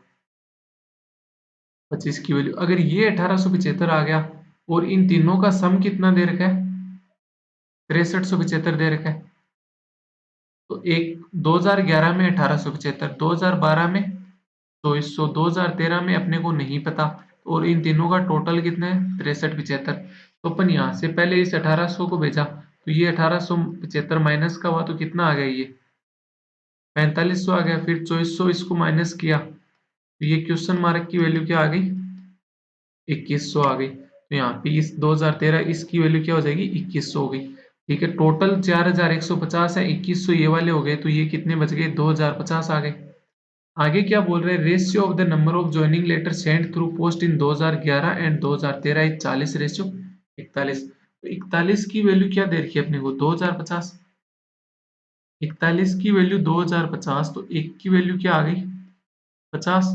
25 की वैल्यू। अगर ये 1875 आ गया और इन तीनों का सम कितना दे रखा है 6375 दे रखा है। तो एक 2011 में 1875, 2012 में 2400, 2013 में अपने को नहीं पता, और इन तीनों का टोटल कितना है 6375। तो अपन यहाँ से पहले इस 1800 को भेजा, तो ये 1875 माइनस का हुआ तो कितना आ गया, ये 4500 आ गया। फिर 2400 इसको माइनस किया, तो ये क्वेश्चन मार्क की वैल्यू क्या आ गई 2100 आ गई। तो यहाँ पे इस 2013 इसकी वैल्यू क्या हो जाएगी 2100 हो गई। ठीक है, टोटल 4150 है, 2100 ये वाले हो गए, तो ये कितने बच गए 2050 आ गए। आगे क्या बोल रहे हैं, ratio of the number of joining letter send through post in 2011 and 2013 is 40:41। तो 41 की वैल्यू क्या दे रखी है अपने को 2050, 41 की वैल्यू 2050, तो एक की वैल्यू क्या आ गई 50,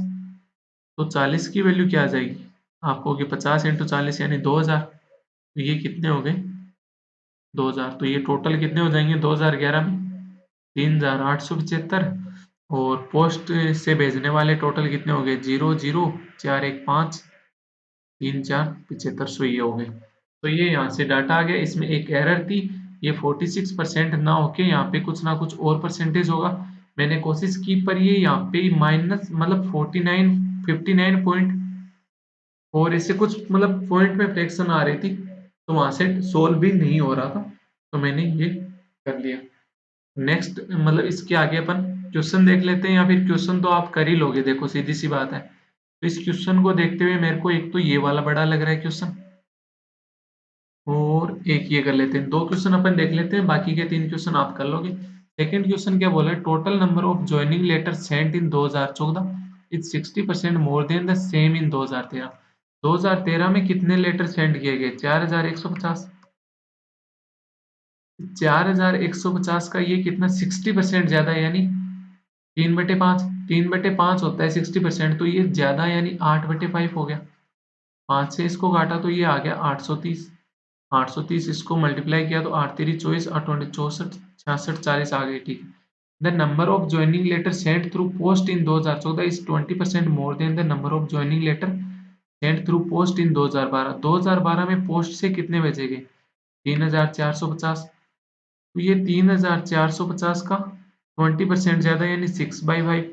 तो 40 की वैल्यू क्या आ जाएगी, आपको होगी 50 इंटू 40 यानी 2000। तो ये कितने हो गए 2000। तो ये टोटल कितने हो जाएंगे 2011 में 3875, और पोस्ट से भेजने वाले टोटल कितने हो गए 00415 3475, ये हो गए। तो ये यहाँ से डाटा आ गया, इसमें एक एरर थी, ये 46% ना होके यहाँ पे कुछ ना कुछ और परसेंटेज होगा। मैंने कोशिश की पर ये यहाँ पे माइनस मतलब 49 59 और इससे कुछ मतलब पॉइंट में फ्रैक्शन आ रही थी, तो वहां से सोल्व भी नहीं हो रहा था, तो मैंने ये कर लिया। नेक्स्ट मतलब इसके आगे अपन क्वेश्चन देख लेते हैं, या फिर क्वेश्चन तो आप कर ही लोगे, देखो सीधी सी बात है। तो इस क्वेश्चन को देखते हुए मेरे को एक तो ये वाला बड़ा लग रहा है क्वेश्चन, और एक ये कर लेते हैं, दो क्वेश्चन अपन देख लेते हैं, बाकी के तीन क्वेश्चन आप कर लोगे। सेकंड क्वेश्चन क्या बोला है, total number of joining letter sent in 2014 is 60% more than the same in 2013। 2013 में कितने लेटर सेंड किए गए 4150, 4150 का ये कितना 60% ज्यादा है, यानी 3/5, 3/5 होता है 60%, तो ये ज्यादा यानी 8/5 हो गया। 5 से इसको काटा तो ये आ गया 830, 830 इसको मल्टीप्लाई किया तो 8 तेरी 24, 8 64, 66, 40 आ गई। ठीक है, the number of joining letter sent through post in 2014 is 20% more than the number of joining letter sent through post in 2012। 2012 में पोस्ट से कितने भेजे गए 3450, तो ये 3450 का 20% ज्यादा यानी 6/5,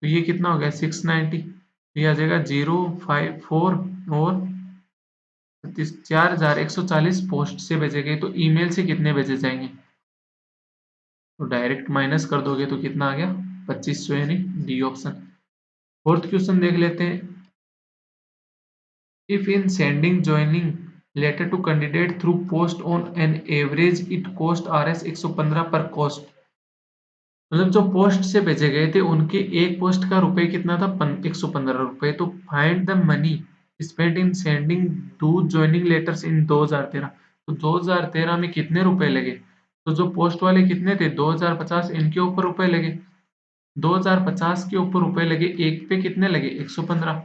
तो ये कितना हो गया 690। तो ये आ जाएगा 054, और 4140 पोस्ट से भेजे गए, तो ईमेल से कितने भेजे जाएंगे, तो डायरेक्ट माइनस कर दोगे तो कितना आ गया 2500, यानी डी ऑप्शन। फोर्थ क्वेश्चन देख लेते हैं, if in sending joining letter to candidate through post on an average it cost Rs 115 पर पोस्ट, मतलब जो पोस्ट से भेजे गए थे उनके एक पोस्ट का रुपए कितना था 115 रुपए। तो find the money spent in sending to joining letters in 2013। तो 2013 में कितने रुपए लगे, तो जो पोस्ट वाले कितने थे 2050, इनके ऊपर रुपए लगे 2050 के ऊपर रुपए लगे, एक पे कितने लगे 115।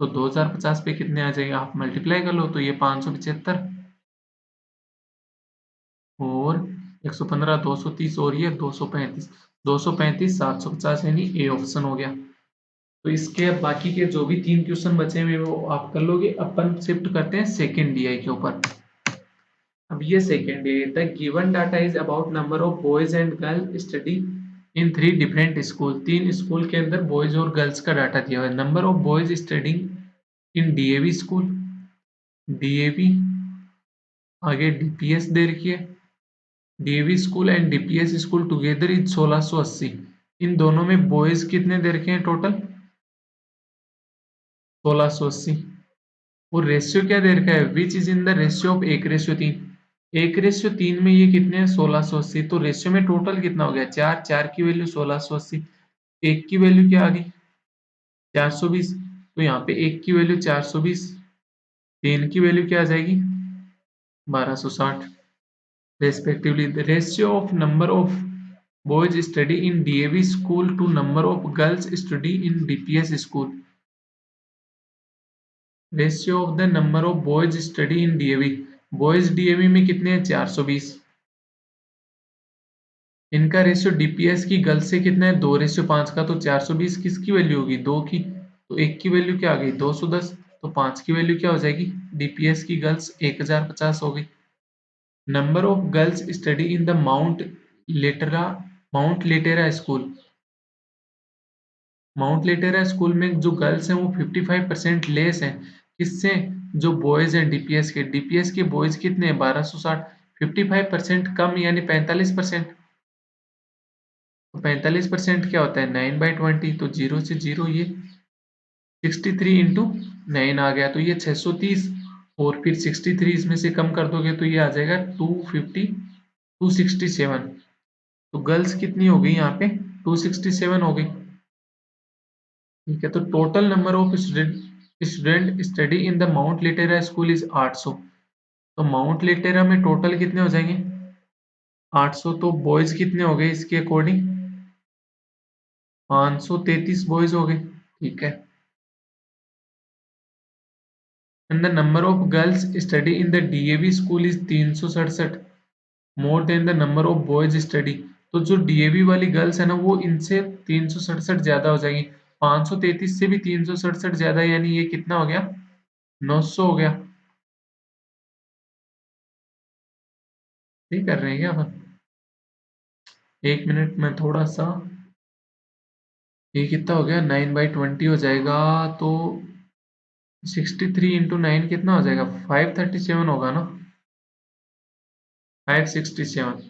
तो 2050 पे कितने आ जाएंगे, आप मल्टीप्लाई कर लो, तो ये 575 और 115 230 और ये 235, 235 750, यानी ए ऑप्शन हो गया। तो इसके बाकी के जो भी 3 क्वेश्चन बचे हुए वो आप कर लोगे। अपन शिफ्ट करते हैं सेकंड डीआई के ऊपर। अब ये second DI, the given data is about number of boys and girl study in 3 different school. 3 school के अंदर बॉयज और गर्ल्स का डाटा दिया हुआ है। Number of boys studying in DAV school, DAV, आगे डीपीएस दे रखी है। DAV school and DPS school together is 1680। इन दोनों में बॉयज कितने दे रखे हैं टोटल? 1680। और रेशियो क्या दे रखा है? Which is in the ratio of 1:3। 1:3 में ये कितने हैं? 1680। तो रेशियो में टोटल कितना हो गया? 4, 4 की वैल्यू 1680, एक की वैल्यू क्या आ गई? 420। तो यहाँ पे एक की वैल्यू 420, 3 की वैल्यू क्या आ जाएगी? 1260 respectively. The ratio of number of boys study in DAV school to number of girls study in DPS school. Ratio of the number of boys study in DAV. Boys DAV में कितने हैं? 420। इनका ratio DPS की girls से कितना है? 2:5 का। तो 420 किसकी वैल्यू होगी? 2 की। तो एक की वैल्यू क्या आ गई? 210। तो 5 की वैल्यू क्या हो जाएगी? डीपीएस की गर्ल्स 1050 हो गई। Number of girls study in the Mount Litera school. Mount Litera school में जो गर्ल्स हैं वो 55% लेस हैं किससे? जो बॉयज हैं डीपीएस के। डीपीएस के बॉयज कितने हैं? 1260। 55% कम यानी 45%। तो 45% क्या होता है? 9/20। तो 0 से 0 ये 63 इंटू 9 आ गया। तो ये 630। और फिर 63 इसमें से कम कर दोगे तो ये आ जाएगा 267। तो गर्ल्स कितनी हो गई यहाँ पे? 267 हो गई। ठीक है, तो total number of student study in the mount Litera school is 800। तो माउंट लिटेरा में टोटल कितने हो जाएंगे? 800। तो बॉयज कितने हो गए इसके अकॉर्डिंग? 533 बॉयज हो गए। ठीक है। And the number of girls study in the DAV school is 367 more than the number of boys study. तो जो डीएवी वाली गर्ल्स है ना वो इनसे 367 ज्यादा हो जाएंगी। 533 से भी 367 ज्यादा, यानी ये कितना हो गया? 900 हो गया। ठीक कर रहे हैं क्या अपन? 1 मिनट में थोड़ा सा, ये कितना हो गया? 9/20 हो जाएगा। तो 63 इंटू 9 कितना हो जाएगा? 537 होगा ना? 567।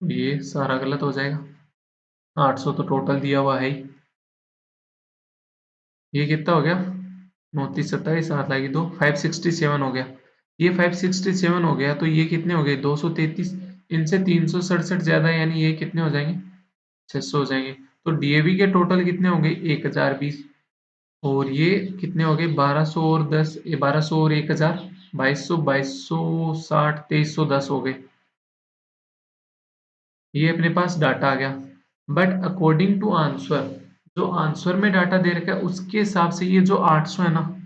ये सारा गलत हो जाएगा। 800 तो टोटल दिया हुआ है ही। ये कितना हो गया? 29, 27, 8 लागी 2, 567 हो गया। ये 567 हो गया। तो ये कितने हो गए? 233। इनसे 367 ज्यादा, यानी ये कितने हो जाएंगे? 600 हो जाएंगे। तो डीएवी के टोटल कितने होंगे? 1020। और ये कितने हो गए? 1200 और 10, ये 1200 और 1000, 2200, 2260, 2310 हो गए। ये अपने पास डाटा आ गया। बट अकॉर्डिंग टू आंसर, जो आंसर में डाटा दे रखा है उसके हिसाब से ये जो 800 है ना,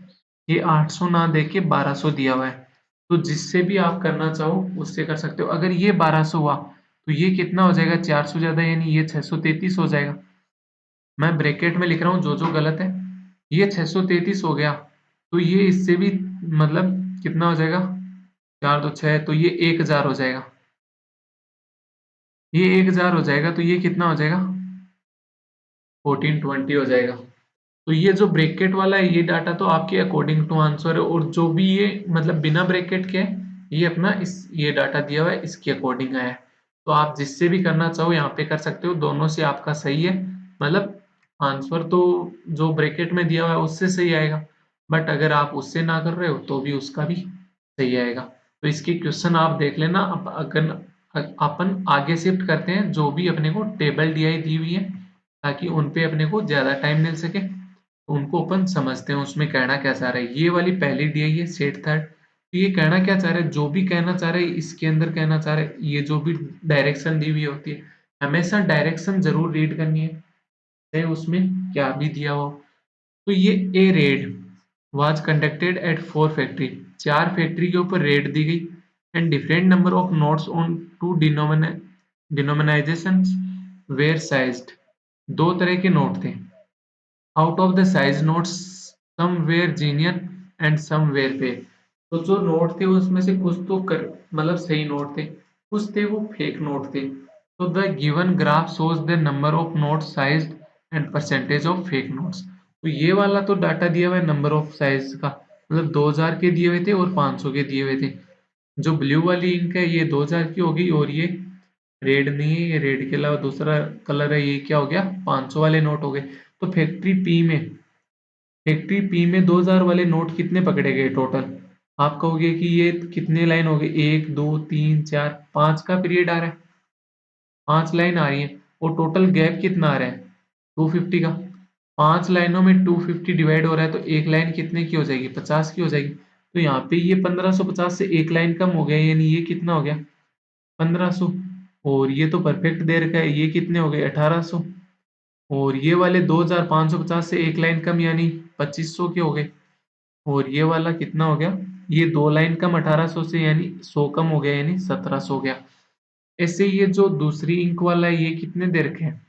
ये 800 ना दे के 1200 दिया हुआ है। तो जिससे भी आप करना चाहो उससे कर सकते हो। अगर ये 1200 हुआ तो ये कितना हो जाएगा? 400 ज्यादा, यानी ये 633 हो जाएगा। मैं ब्रैकेट में लिख रहा हूँ जो जो गलत है। ये 633 हो गया। तो ये इससे भी मतलब कितना हो जाएगा? 4 2 6, तो ये 1000 हो जाएगा। ये 1000 हो जाएगा। तो ये कितना हो जाएगा? 1420 हो जाएगा। तो ये जो ब्रैकेट वाला है ये डाटा तो आपके अकॉर्डिंग टू आंसर है, और जो भी ये मतलब बिना ब्रैकेट के है ये अपना इस ये डाटा दिया हुआ है इसके अकॉर्डिंग आया है। तो आप जिससे भी करना चाहो यहाँ पे कर सकते हो, दोनों से आपका सही है। मतलब आंसर तो जो ब्रैकेट में दिया हुआ है उससे सही आएगा, बट अगर आप उससे ना कर रहे हो तो भी उसका भी सही आएगा। तो इसके क्वेश्चन आप देख लेना। अब अगर अपन आगे शिफ्ट करते हैं, जो भी अपने को टेबल डीआई दी हुई है ताकि उन पे अपने को ज्यादा टाइम मिल सके, तो उनको अपन समझते हैं उसमें कहना क्या चाह रहा है। ये वाली पहली डीआई है सेट थर्ड। तो ये कहना क्या चाह रहा है? जो भी कहना चाह रहा है इसके अंदर कहना चाह रहा है, ये जो भी डायरेक्शन दी हुई होती है हमेशा डायरेक्शन जरूर रीड करनी है, चाहे उसमें क्या भी दिया हो। तो ये a raid was conducted at 4 factory, 4 factory के ऊपर रेड दी गई। And different number of notes on 2 denominations were seized, दो तरह के नोट थे। Out of the seized notes some were genuine and some were fake. तो जो नोट थे उसमें से कुछ तो कर मतलब सही नोट थे, कुछ थे वो फेक नोट थे। तो the given graph shows the number of note sized and percentage of fake notes. तो ये वाला तो डाटा दिया हुआ है नंबर ऑफ साइज का, मतलब 2000 के दिए हुए थे और 500 के दिए हुए थे। जो ब्लू वाली इंक है ये 2000 की होगी, और ये रेड नहीं है, ये रेड के अलावा दूसरा कलर है, ये क्या हो गया 500 वाले नोट हो गए। तो फैक्ट्री पी में 2000 वाले नोट कितने पकड़े गए टोटल? आप कहोगे कि ये कितने लाइन हो गए, 1 2 3 4 5 का पीरियड आ रहा है, 5 लाइन आ रही है, और टोटल गैप कितना आ रहा है 250 का। 5 लाइनों में 250 डिवाइड हो रहा है, तो एक लाइन कितने की हो जाएगी, 50 की हो जाएगी। तो यहाँ पे ये 1550 से एक लाइन कम हो गया, यानी ये कितना हो गया 1500। और ये तो परफेक्ट दे रखा है, ये कितने हो गए 1800। और ये वाले 2550 से एक लाइन कम यानी 2500 के हो गए। और ये वाला कितना हो गया, ये 2 लाइन कम 1800 से यानी 100 कम हो गया, यानी 1700 हो गया। ऐसे ये जो दूसरी इंक वाला है ये कितने दे रखे हैं,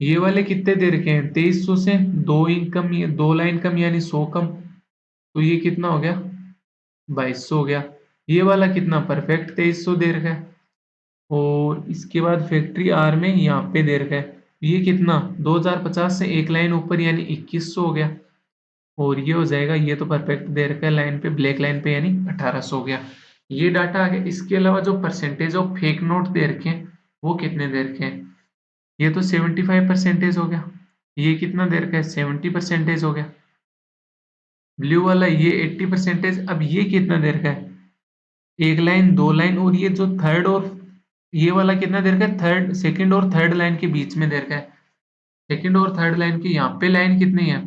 ये वाले कितने दे रखे हैं 2300 से 2 इंक कम, 2 लाइन कम यानी 100 कम। तो ये कितना हो गया 2200 हो गया। ये वाला कितना परफेक्ट 2300 दे रखा है। और इसके बाद फैक्ट्री आर में यहाँ पे दे रखा है, ये कितना 2050 से एक लाइन ऊपर यानी 2100 हो गया। और ये हो जाएगा, ये तो परफेक्ट दे रखा है लाइन पे, ब्लैक लाइन पे, यानी 1800 हो गया। ये डाटा आ गया। इसके अलावा जो परसेंटेज ऑफ फेक नोट दे रखे हैं वो कितने दे रखे हैं, ये तो 75% हो गया। ये कितना दे रखा है 70% हो गया। ब्लू वाला ये 80%। अब ये कितना दे रखा है, एक लाइन 2 लाइन, और ये जो थर्ड और ये वाला कितना दे रखा है, थर्ड सेकंड और थर्ड लाइन के बीच में दे रखा है। सेकंड और थर्ड लाइन की यहाँ पे लाइन कितनी है,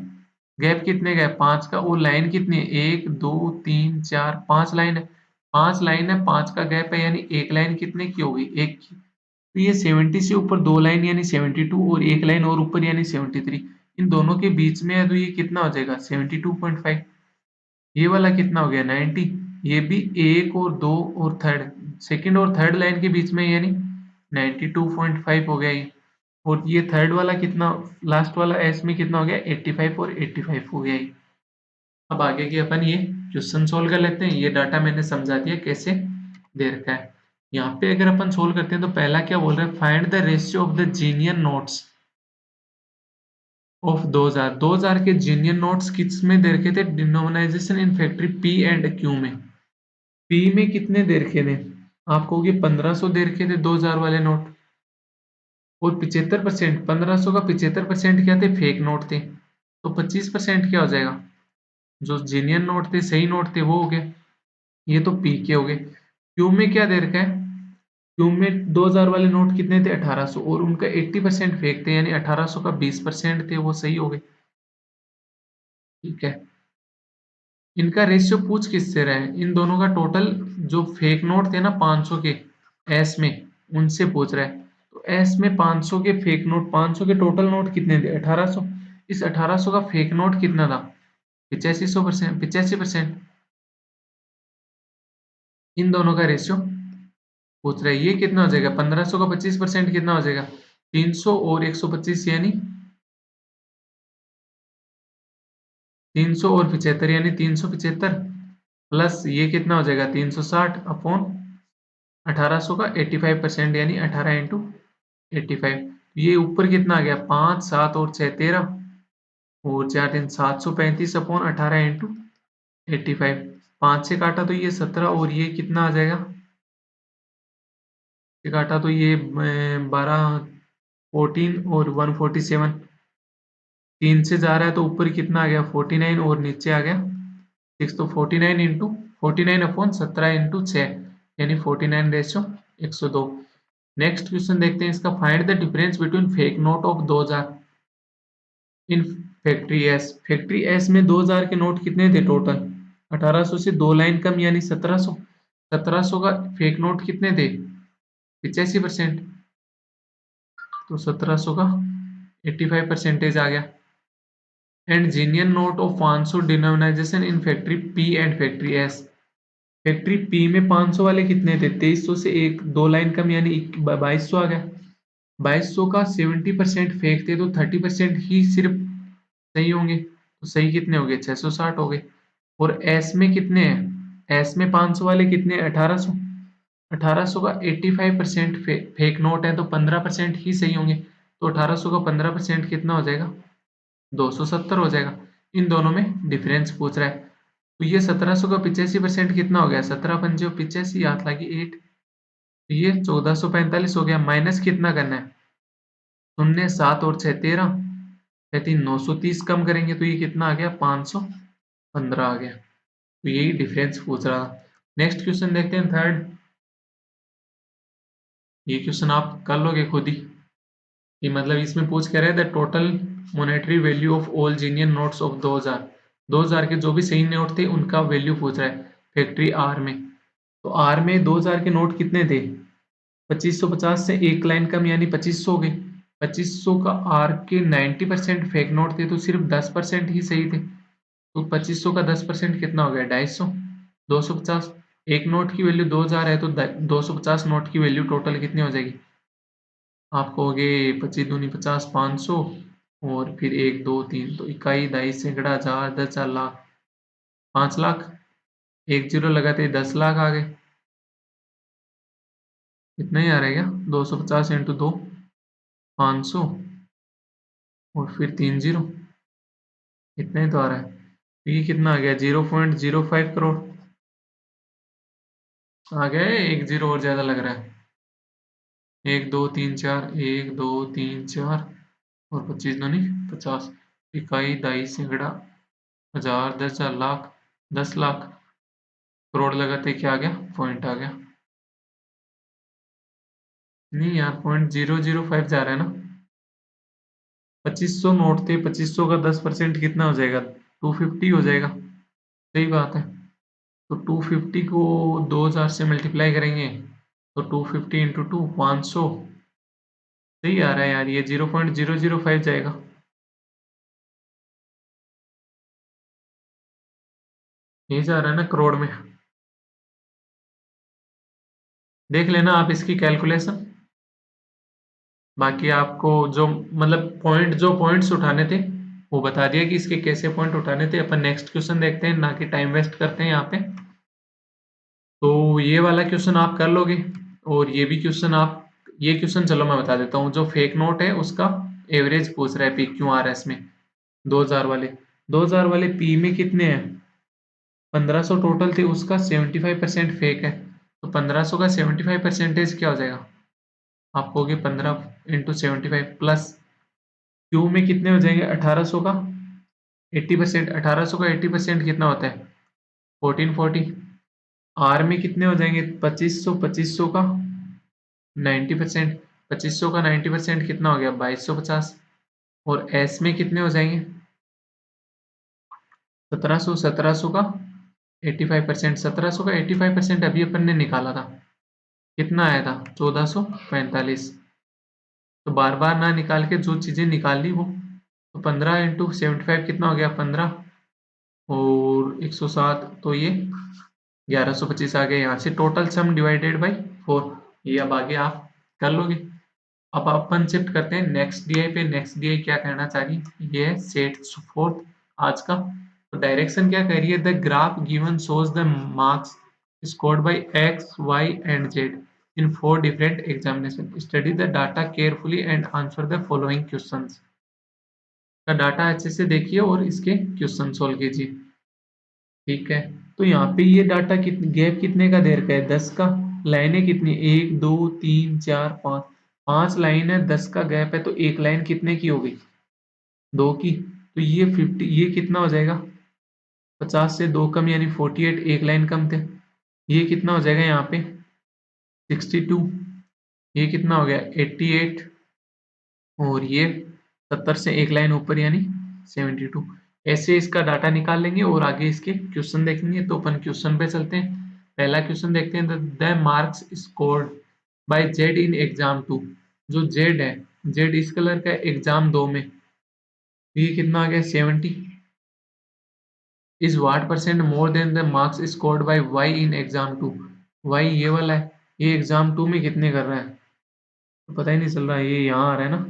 गैप कितने का है 5 का, और लाइन कितनी है 1 2 3 4 5 लाइन है। 5 लाइन है, 5 का गैप है, यानी एक लाइन कितने की होगी, एक की। तो ये 70 से ऊपर 2 लाइन यानी 72, और एक लाइन और ऊपर यानी 73, इन दोनों के बीच में है, तो ये कितना हो जाएगा 72.5। ये वाला कितना हो गया 90, ये भी एक और दो और थर्ड, सेकंड और थर्ड लाइन के बीच में, यानी 92.5 हो गया ये। और ये थर्ड वाला कितना, लास्ट वाला एस में कितना हो गया 85 और 85 हो गया ये। अब आगे की अपन ये क्वेश्चन सोल्व कर लेते हैं। ये डाटा मैंने समझा दिया कैसे दे रखा है। यहाँ पे अगर अपन सोल्व करते हैं तो पहला क्या बोल रहा है, find the ratio of the जीनियन notes of 2000 के जीनियन नोट्स किस में दे रखे थे, डिनोमिनाइजेशन in factory P and Q में। पी में कितने दे रखे थे, आप कहोगे 1500 दे रखे थे 2000 वाले नोट, और 75%, 1500 का 75% क्या थे फेक नोट थे, तो 25% क्या हो जाएगा, जो जीनियन नोट थे सही नोट थे वो हो गए। ये तो पी के हो गए। क्यू में क्या दे रखा है, क्यू में 2000 वाले नोट कितने थे 1800, और उनका 80% फेक थे, यानी 1800 का 20% थे वो सही हो गए। ठीक है, इनका रेशियो पूछ किससे रहा है, इन दोनों का टोटल जो फेक नोट थे ना 500 के एस में, उनसे पूछ रहा है। तो एस में 500 के फेक नोट, 500 के टोटल नोट कितने थे 1800, इस 1800 का फेक नोट कितना था 8500%, 85%। इन दोनों का रेशियो पूछ रहा है। ये कितना हो जाएगा 1500 का 25% कितना हो जाएगा 300, और 125 यानी 300 और 75 यानी 375, प्लस ये कितना हो जाएगा 360 अपॉन 1800 का 85% यानी 18 इंटू 85। ये ऊपर कितना आ गया 5 7 और 6 13, और 4 3 735 अपॉन 18 इंटू 85। 5 से काटा तो ये 17, और ये कितना आ जाएगा, से काटा तो ये 12 14 और 147, 3 से जा रहा है तो ऊपर कितना आ गया 49, और नीचे आ गया 6, तो 49 इंटू 49 अपॉन 17 इंटू 6 यानी 49 रेशो 102। नेक्स्ट क्वेश्चन देखते हैं इसका, find the difference between fake note of 2000 in factory S. Factory S में 2000 के नोट कितने थे टोटल 1800 से 2 लाइन कम यानी 1700। 1700 का फेक नोट कितने थे 85%, तो 1700 का 85% आ गया। And genuine note of 500 denomination in factory P and factory S. Factory P में 500 वाले कितने थे? 2300 से एक दो लाइन कम यानी 2200 आ गया। 2200 का 70% फेक थे तो 30% ही सिर्फ सही होंगे। तो सही कितने हो गए? 660 हो गए। और एस में कितने हैं? एस में 500 वाले कितने? 1800। 1800 का 85% फेक नोट है तो 15% ही सही होंगे। तो 1800 का 15% कितना हो जाएगा? 270 हो जाएगा। इन दोनों में डिफरेंस पूछ रहा है। तो ये 1700 का 85% कितना हो गया? 17 पंजे 85, हाथ लगी 8। तो ये 1445 हो गया। माइनस कितना करना है? शून्य, 7 और 6 13, 3 930 कम करेंगे तो ये कितना आ गया? 515 आ गया। तो यही डिफरेंस पूछ रहा था। नेक्स्ट क्वेश्चन देखते हैं, थर्ड। ये क्वेश्चन आप कर लोगे खुद ही। ये मतलब इसमें पूछ के रहे the total monetary value of all जीनियन notes of 2000 के जो भी सही नोट थे उनका वैल्यू पूछ रहा है फैक्ट्री आर में। तो आर में 2000 के नोट कितने थे? 2550 से एक लाइन कम यानी 2500 हो गई। 2500 का आर के 90% फेक नोट थे तो सिर्फ 10% ही सही थे। तो 2500 का 10% कितना हो गया? 250। 250। एक नोट की वैल्यू 2000 है तो 250 नोट की वैल्यू टोटल कितनी हो जाएगी? आप कहोगे 25 दूनी 50, 500 और फिर 1 2 3 तो इकाई, दाई, सैकड़ा, हजार, 10,000, लाख, 5 लाख। एक जीरो लगाते ही 10 लाख आ गए। इतना ही आ रहा है क्या? 250 इंटू 2, 500 और फिर 3 जीरो। इतना ही तो आ रहा है। तो ये कितना आ गया? 0.05 करोड़ आ गया है। एक जीरो और ज्यादा लग रहा है। 1 2 3 4, 1 2 3 4 और 25 दूनी 50। इकाई, दाई, सैकड़ा, हजार, 10,000, लाख, 10 लाख। करोड़ लगाते क्या आ गया? पॉइंट आ गया। नहीं यार, 0.005 जा रहा है ना। 2500 नोट थे, 2500 का 10% कितना हो जाएगा? 250 हो जाएगा। सही बात है। तो 250 को 2000 से मल्टीप्लाई करेंगे तो 250 इंटू 2, 500। सही आ रहा है यार, ये 0.005 जाएगा। ये जा रहा है ना करोड़ में। देख लेना आप इसकी कैलकुलेशन। बाकी आपको जो मतलब जो पॉइंट्स उठाने थे वो बता दिया कि इसके कैसे पॉइंट उठाने थे। अपन नेक्स्ट क्वेश्चन देखते हैं, ना कि टाइम वेस्ट करते हैं यहाँ पे। तो ये वाला क्वेश्चन आप कर लोगे। और ये भी क्वेश्चन आप, ये क्वेश्चन चलो मैं बता देता हूँ। जो फेक नोट है उसका एवरेज पूछ रहा है पी क्यू आर एस में। 2000 वाले, 2000 वाले पी में कितने हैं? 1500 टोटल थे, उसका 75% फेक है। तो 1500 का 75 परसेंटेज क्या हो जाएगा? आप कहोगे 15 इंटू 75 प्लस क्यू में कितने हो जाएंगे? 1800 का 80%। 1800 का 80% कितना होता है? 1440। आर में कितने हो जाएंगे? 2500। 2500 का 90%। 2500 का 90% कितना हो गया? 2250। और एस में कितने हो जाएंगे? 1700। 1700 का 85%। 1700 का 85% अभी अपन ने निकाला था, कितना आया था? 1445। तो बार बार ना निकाल के जो चीजें निकाल ली वो। तो 15 इंटू 75 कितना हो गया? 15 और 107, तो ये 1125 आ गया। यहाँ से टोटल सम डिवाइडेड बाई 4। ये अब आगे आप कर लोगे। अब अपन शिफ्ट करते हैं नेक्स्ट डीआई पे। नेक्स्ट डीआई क्या कहना चाह रही है? ये है सेट फोर्थ आज का। तो डायरेक्शन क्या कह रही है? The graph given shows the marks scored by X Y and Z in 4 different examination. Study the data carefully and answer the following questions. का डाटा अच्छे से देखिए और इसके क्वेश्चन सोल्व कीजिए। ठीक है। तो यहाँ पे ये डाटा गैप कितने का दे रखा है? 10 का। लाइनें कितनी? 1 2 3 4 5। 5 लाइन है, 10 का गैप है तो एक लाइन कितने की हो गई? 2 की। तो ये 50, ये कितना हो जाएगा? 50 से 2 कम यानी 48, एक लाइन कम थे। ये कितना हो जाएगा यहाँ पे? 62। ये कितना हो गया? 88। और ये 70 से एक लाइन ऊपर यानी 72। ऐसे इसका डाटा निकाल लेंगे और आगे इसके क्वेश्चन देखेंगे। तो अपन क्वेश्चन पे चलते हैं। पहला क्वेश्चन देखते हैं। The marks scored by Z in exam 2। जो जेड है, जेड इस कलर का एग्जाम 2 में, तो ये कितना आ गया? 70। Is what percent more than the marks scored by Y in exam 2। Y ये वाला है, ये एग्जाम 2 में कितने कर रहा है तो पता ही नहीं चल रहा है, ये यहाँ आ रहा है ना,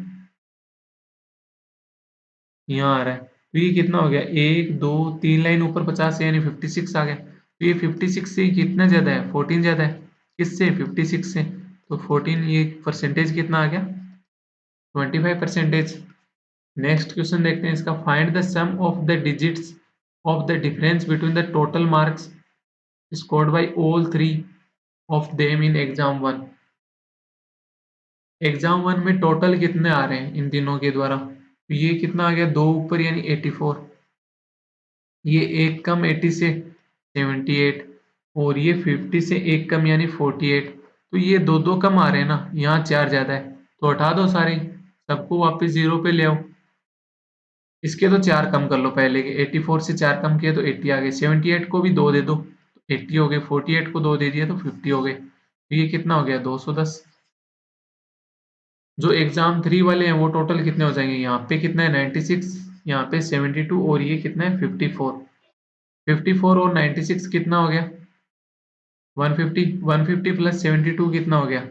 यहाँ आ रहा है। तो ये कितना हो गया, एक दो तीन लाइन ऊपर 50 यानी 56 आ गया। तो ये 56 से कितना ज्यादा है, 14 ज्यादा है। किससे, 56 से। तो 14, ये परसेंटेज कितना आ गया, 25%। नेक्स्ट क्वेश्चन देखते हैं इसका, find the sum of the digits of the difference between the total marks scored by all three of them in exam 1। Exam 1 में टोटल कितने आ रहे हैं इन तीनों के द्वारा, तो ये कितना आ गया, दो ऊपर यानी 84, ये एक कम 80 से 78, और ये 50 से एक कम यानी 48। तो ये दो दो कम आ रहे हैं ना, यहाँ चार ज्यादा है, तो हटा दो सारे, सबको वापस जीरो पे ले आओ। इसके तो चार कम कर लो पहले के, 84 से चार कम किए तो 80 आ गए, 78 को भी दो दे दो तो 80 हो गए, 48 को दो दे दिया तो 50 हो गए। तो ये कितना हो गया, 210। जो एग्जाम 3 वाले हैं वो टोटल कितने हो जाएंगे, यहाँ पे कितना है 96, यहाँ पे 72, और ये कितना है 54। 54 और 96 कितना हो गया, 150। 150 प्लस 72 कितना हो गया,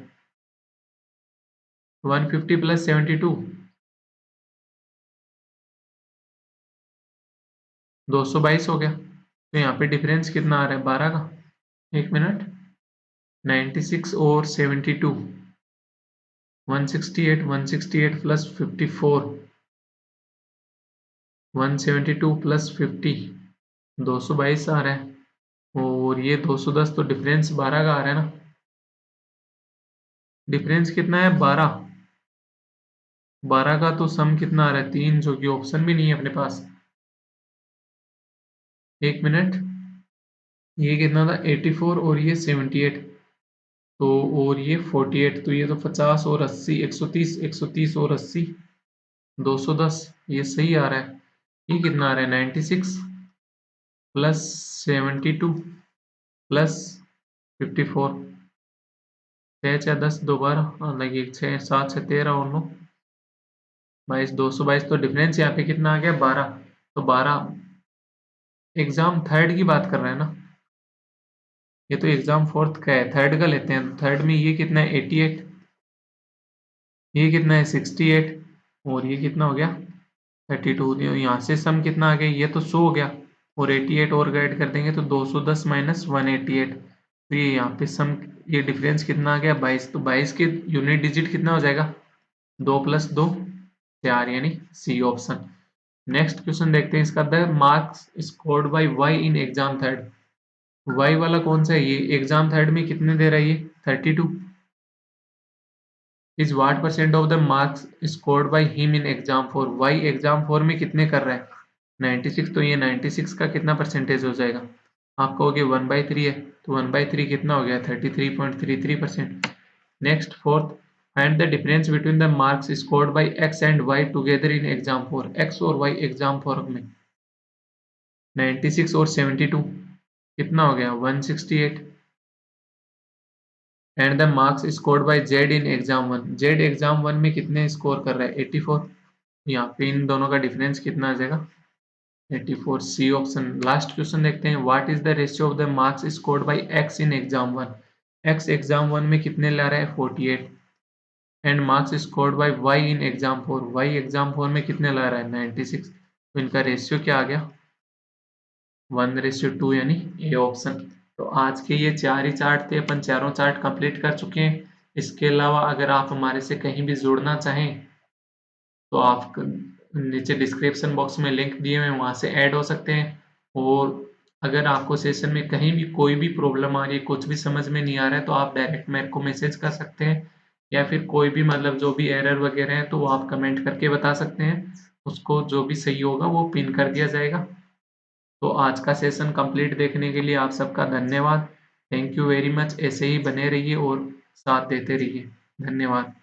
150 प्लस 72 222 हो गया। तो यहाँ पे डिफरेंस कितना आ रहा है, 12 का। एक मिनट, 96 और 72, 168, 168 प्लस 54, 172 प्लस 50, 222 आ रहा है। और ये 210, तो डिफरेंस 12 का आ रहा है ना। डिफरेंस कितना है, 12। 12 का तो सम कितना आ रहा है, 3, जो कि ऑप्शन भी नहीं है अपने पास। एक मिनट, ये कितना था 84 और ये 78, तो और ये 48, तो ये तो 50 और 80, 130, 130 और 80, 210, ये सही आ रहा है। ये कितना आ रहा है, 96 प्लस 72 प्लस 54, 6 6 10 दोबारा, लगे 6 7 6 13 और 9 22, 222। तो डिफरेंस यहाँ पे कितना आ गया, 12। तो 12 एग्जाम थर्ड की बात कर रहे हैं ना, ये तो एग्जाम फोर्थ का है, थर्ड का लेते हैं। थर्ड में ये कितना है 88, ये कितना है 68, और ये कितना हो गया 32। यहाँ से सम कितना आ गया, ये तो 100 हो गया, और 88 और ऐड कर देंगे तो 210 माइनस 188। तो ये यहाँ पे सम, ये डिफरेंस कितना आ गया 22। तो 22 के यूनिट डिजिट कितना हो जाएगा, 2 प्लस 2 4, यानी सी ऑप्शन। नेक्स्ट क्वेश्चन देखते हैं इसका, the marks scored by Y in exam third. Y वाला कौन सा है, ये एग्जाम थर्ड में कितने दे रहा है, ये 32। Is what percent of the marks scored by him in exam 4। Y exam 4 में कितने कर रहा है, 96। तो ये 96 का कितना परसेंटेज हो जाएगा, आप कहोगे 1/3 है, तो 1/3 कितना हो गया, 33.33%। Next fourth, find the difference between the marks scored by X and Y together in exam 4। X और वाई एग्जाम 4 में 96 और 72 कितना हो गया, 168। And the marks scored by Z in exam 1। Z exam 1 में कितने स्कोर कर रहा है, 84। यहाँ पे इन दोनों का डिफरेंस कितना आ जाएगा, 84, सी ऑप्शन। लास्ट क्वेश्चन देखते हैं, what is the ratio of the marks scored by X in exam 1। X exam 1 में कितने ला रहा है, 48। And marks scored by Y in exam 4। Y exam 4 में कितने ला रहा है, 96। तो इनका रेशियो क्या आ गया, 1:2, यानी ए ऑप्शन। तो आज के ये चार ही चार्ट थे, अपन चारों चार्ट कंप्लीट कर चुके हैं। इसके अलावा अगर आप हमारे से कहीं भी जुड़ना चाहें तो आप नीचे डिस्क्रिप्शन बॉक्स में लिंक दिए हुए हैं, वहाँ से ऐड हो सकते हैं। और अगर आपको सेशन में कहीं भी कोई भी प्रॉब्लम आ रही है, कुछ भी समझ में नहीं आ रहा है, तो आप डायरेक्ट मेरे को मैसेज कर सकते हैं, या फिर कोई भी मतलब जो भी एरर वगैरह है तो वो आप कमेंट करके बता सकते हैं। उसको जो भी सही होगा वो पिन कर दिया जाएगा। तो आज का सेशन कंप्लीट देखने के लिए आप सबका धन्यवाद। थैंक यू वेरी मच, ऐसे ही बने रहिए और साथ देते रहिए। धन्यवाद।